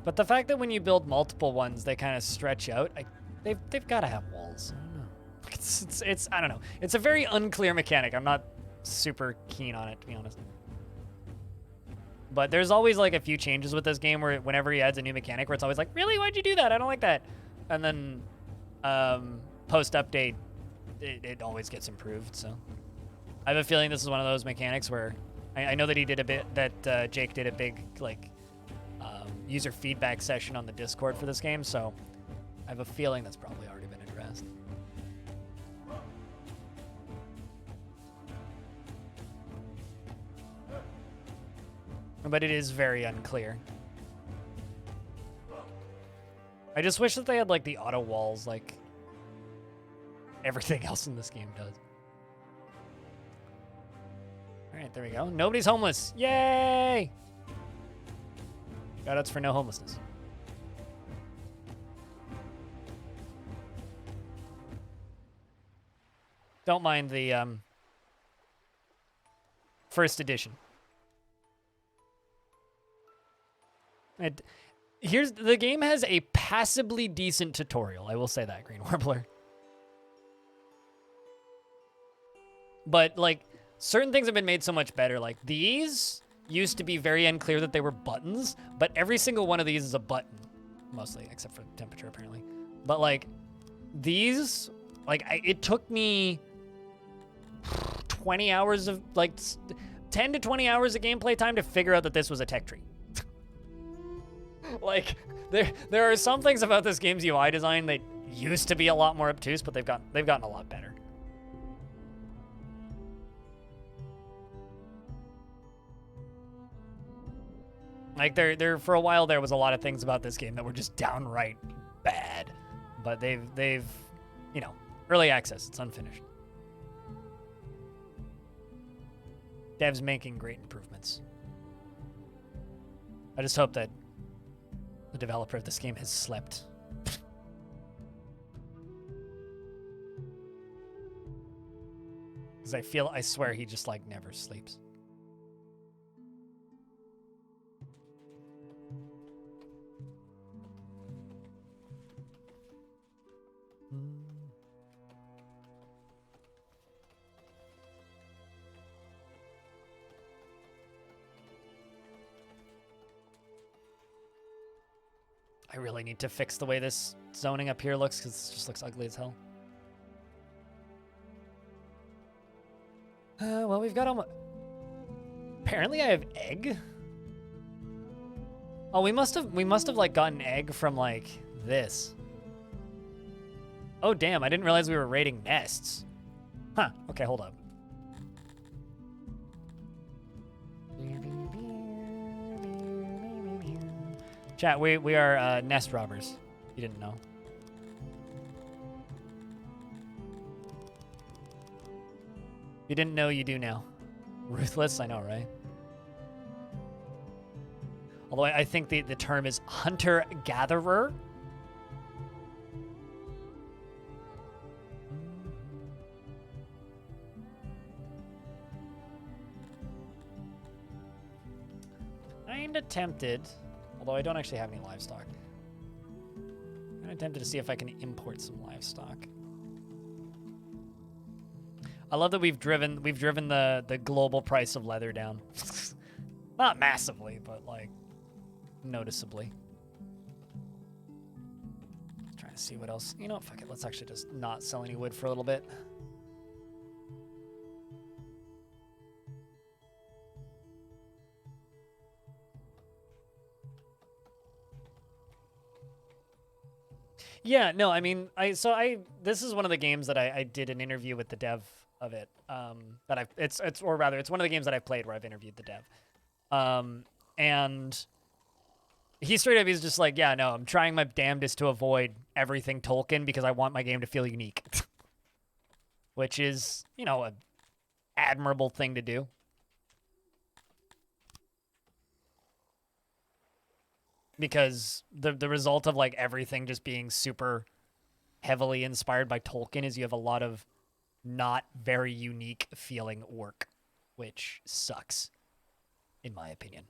But the fact that when you build multiple ones, they kind of stretch out, they've got to have walls. I don't know. It's I don't know. It's a very unclear mechanic. I'm not super keen on it, to be honest. But there's always like a few changes with this game where whenever he adds a new mechanic where it's always like, really, why'd you do that? I don't like that. And then post-update, it always gets improved. So I have a feeling this is one of those mechanics where I know that he did a bit, that Jake did a big like user feedback session on the Discord for this game. So I have a feeling that's probably already been addressed. But it is very unclear. I just wish that they had like the auto walls like everything else in this game does. All right, there we go. Nobody's homeless. Yay! Shoutouts for no homelessness. Don't mind the first edition. Here's the game has a passably decent tutorial. I will say that, Green Warbler. But like certain things have been made so much better. Like these used to be very unclear that they were buttons, but every single one of these is a button, mostly except for temperature apparently. But like these, like it took me 20 hours of like 10 to 20 hours of gameplay time to figure out that this was a tech tree. Like there are some things about this game's UI design that used to be a lot more obtuse, but they've gotten a lot better. Like there for a while there was a lot of things about this game that were just downright bad, but they've you know, early access, it's unfinished. Dev's making great improvements. I just hope that the developer of this game has slept. Because I swear he just like never sleeps. I really need to fix the way this zoning up here looks because it just looks ugly as hell. Well, we've got almost... Apparently I have egg. Oh, we must have like gotten egg from like this. Oh, damn, I didn't realize we were raiding nests. Huh, okay, hold up. Chat, we are nest robbers. You didn't know. You didn't know, you do now. Ruthless, I know, right? Although I think the term is hunter-gatherer. Kinda tempted, although I don't actually have any livestock. Kinda tempted to see if I can import some livestock. I love that we've driven the global price of leather down. Not massively, but like noticeably. Trying to see what else. You know, fuck it. Let's actually just not sell any wood for a little bit. Yeah, no, I mean, this is one of the games that I did an interview with the dev of it. It's one of the games that I've played where I've interviewed the dev. And he straight up, he's just like, yeah, no, I'm trying my damnedest to avoid everything Tolkien because I want my game to feel unique. Which is, you know, an admirable thing to do. Because the result of like everything just being super heavily inspired by Tolkien is you have a lot of not very unique feeling work, which sucks, in my opinion.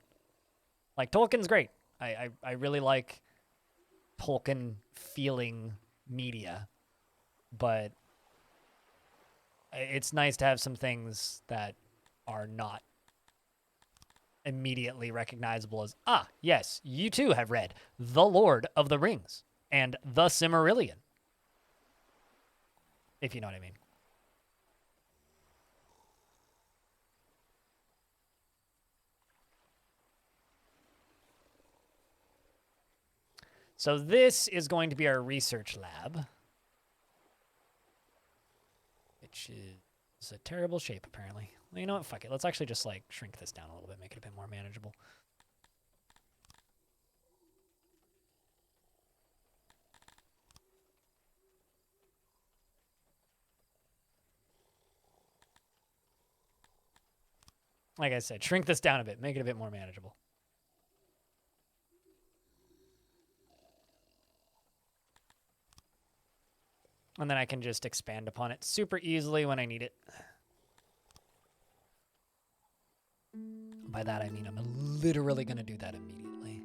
Like, Tolkien's great. I really like Tolkien feeling media, but it's nice to have some things that are not immediately recognizable as, ah, yes, you too have read The Lord of the Rings and The Silmarillion. If you know what I mean. So this is going to be our research lab, which is a terrible shape, apparently. Well, you know what? Fuck it. Let's actually just, like, shrink this down a little bit, make it a bit more manageable. Like I said, shrink this down a bit, make it a bit more manageable. And then I can just expand upon it super easily when I need it. By that, I mean I'm literally going to do that immediately.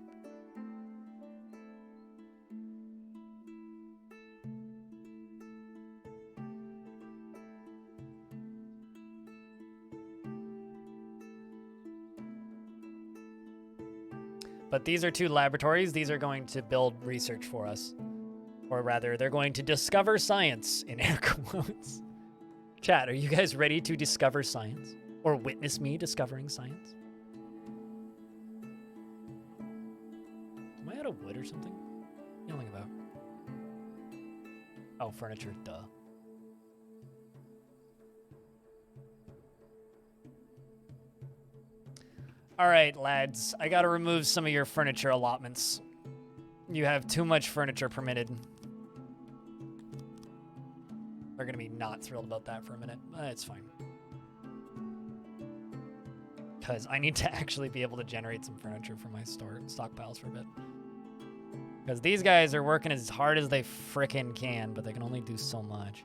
But these are two laboratories. These are going to build research for us. Or rather, they're going to discover science, in air quotes. Chat, are you guys ready to discover science? Or witness me discovering science? Am I out of wood or something? Yelling about. Oh, furniture, duh. All right, lads, I gotta remove some of your furniture allotments. You have too much furniture permitted. They're gonna be not thrilled about that for a minute. It's fine. Because I need to actually be able to generate some furniture for my stockpiles for a bit. Because these guys are working as hard as they frickin' can, but they can only do so much.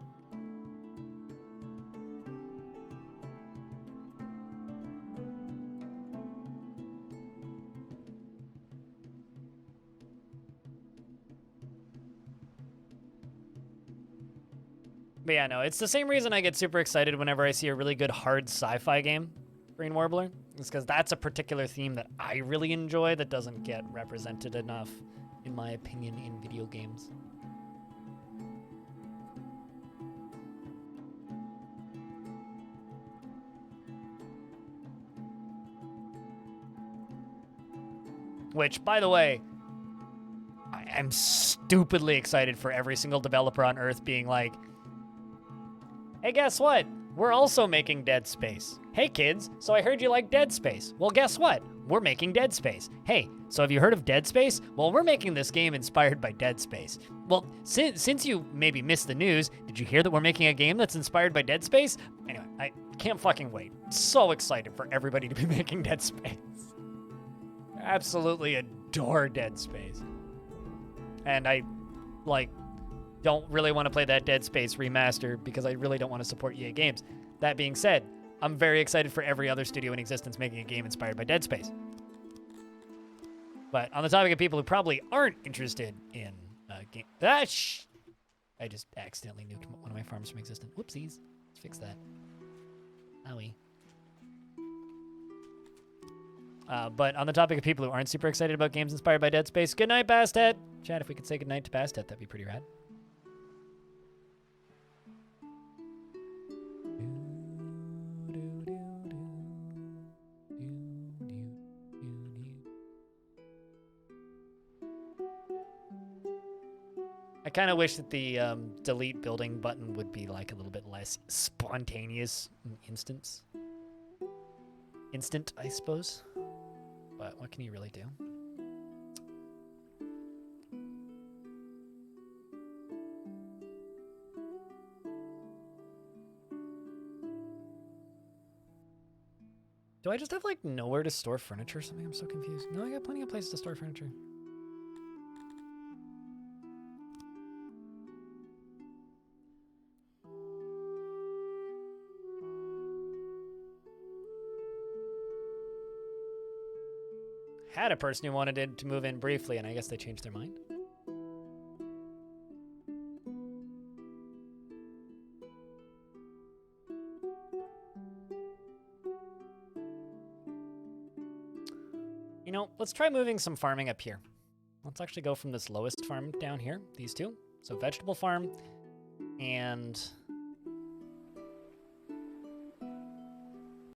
But yeah, no, it's the same reason I get super excited whenever I see a really good hard sci-fi game, Green Warbler. It's because that's a particular theme that I really enjoy that doesn't get represented enough in my opinion, in video games. Which, by the way, I'm stupidly excited for every single developer on Earth being like, hey, guess what? We're also making Dead Space. Hey, kids, so I heard you like Dead Space. Well, guess what? We're making Dead Space. Hey, so have you heard of Dead Space? Well, we're making this game inspired by Dead Space. Well, since you maybe missed the news, did you hear that we're making a game that's inspired by Dead Space? Anyway, I can't fucking wait. So excited for everybody to be making Dead Space. Absolutely adore Dead Space. And I, don't really want to play that Dead Space remaster because I really don't want to support EA Games. That being said, I'm very excited for every other studio in existence making a game inspired by Dead Space. But on the topic of people who probably aren't interested in game... I just accidentally nuked one of my farms from existence. Whoopsies. Let's fix that. Owie. But on the topic of people who aren't super excited about games inspired by Dead Space, good night, Bastet. Chat, if we could say good night to Bastet, that'd be pretty rad. I kind of wish that the delete building button would be like a little bit less spontaneous and instant, I suppose. But what can you really do? Do I just have like nowhere to store furniture or something? I'm so confused. No, I got plenty of places to store furniture. Had a person who wanted to move in briefly, and I guess they changed their mind. You know, let's try moving some farming up here. Let's actually go from this lowest farm down here, these two. So vegetable farm and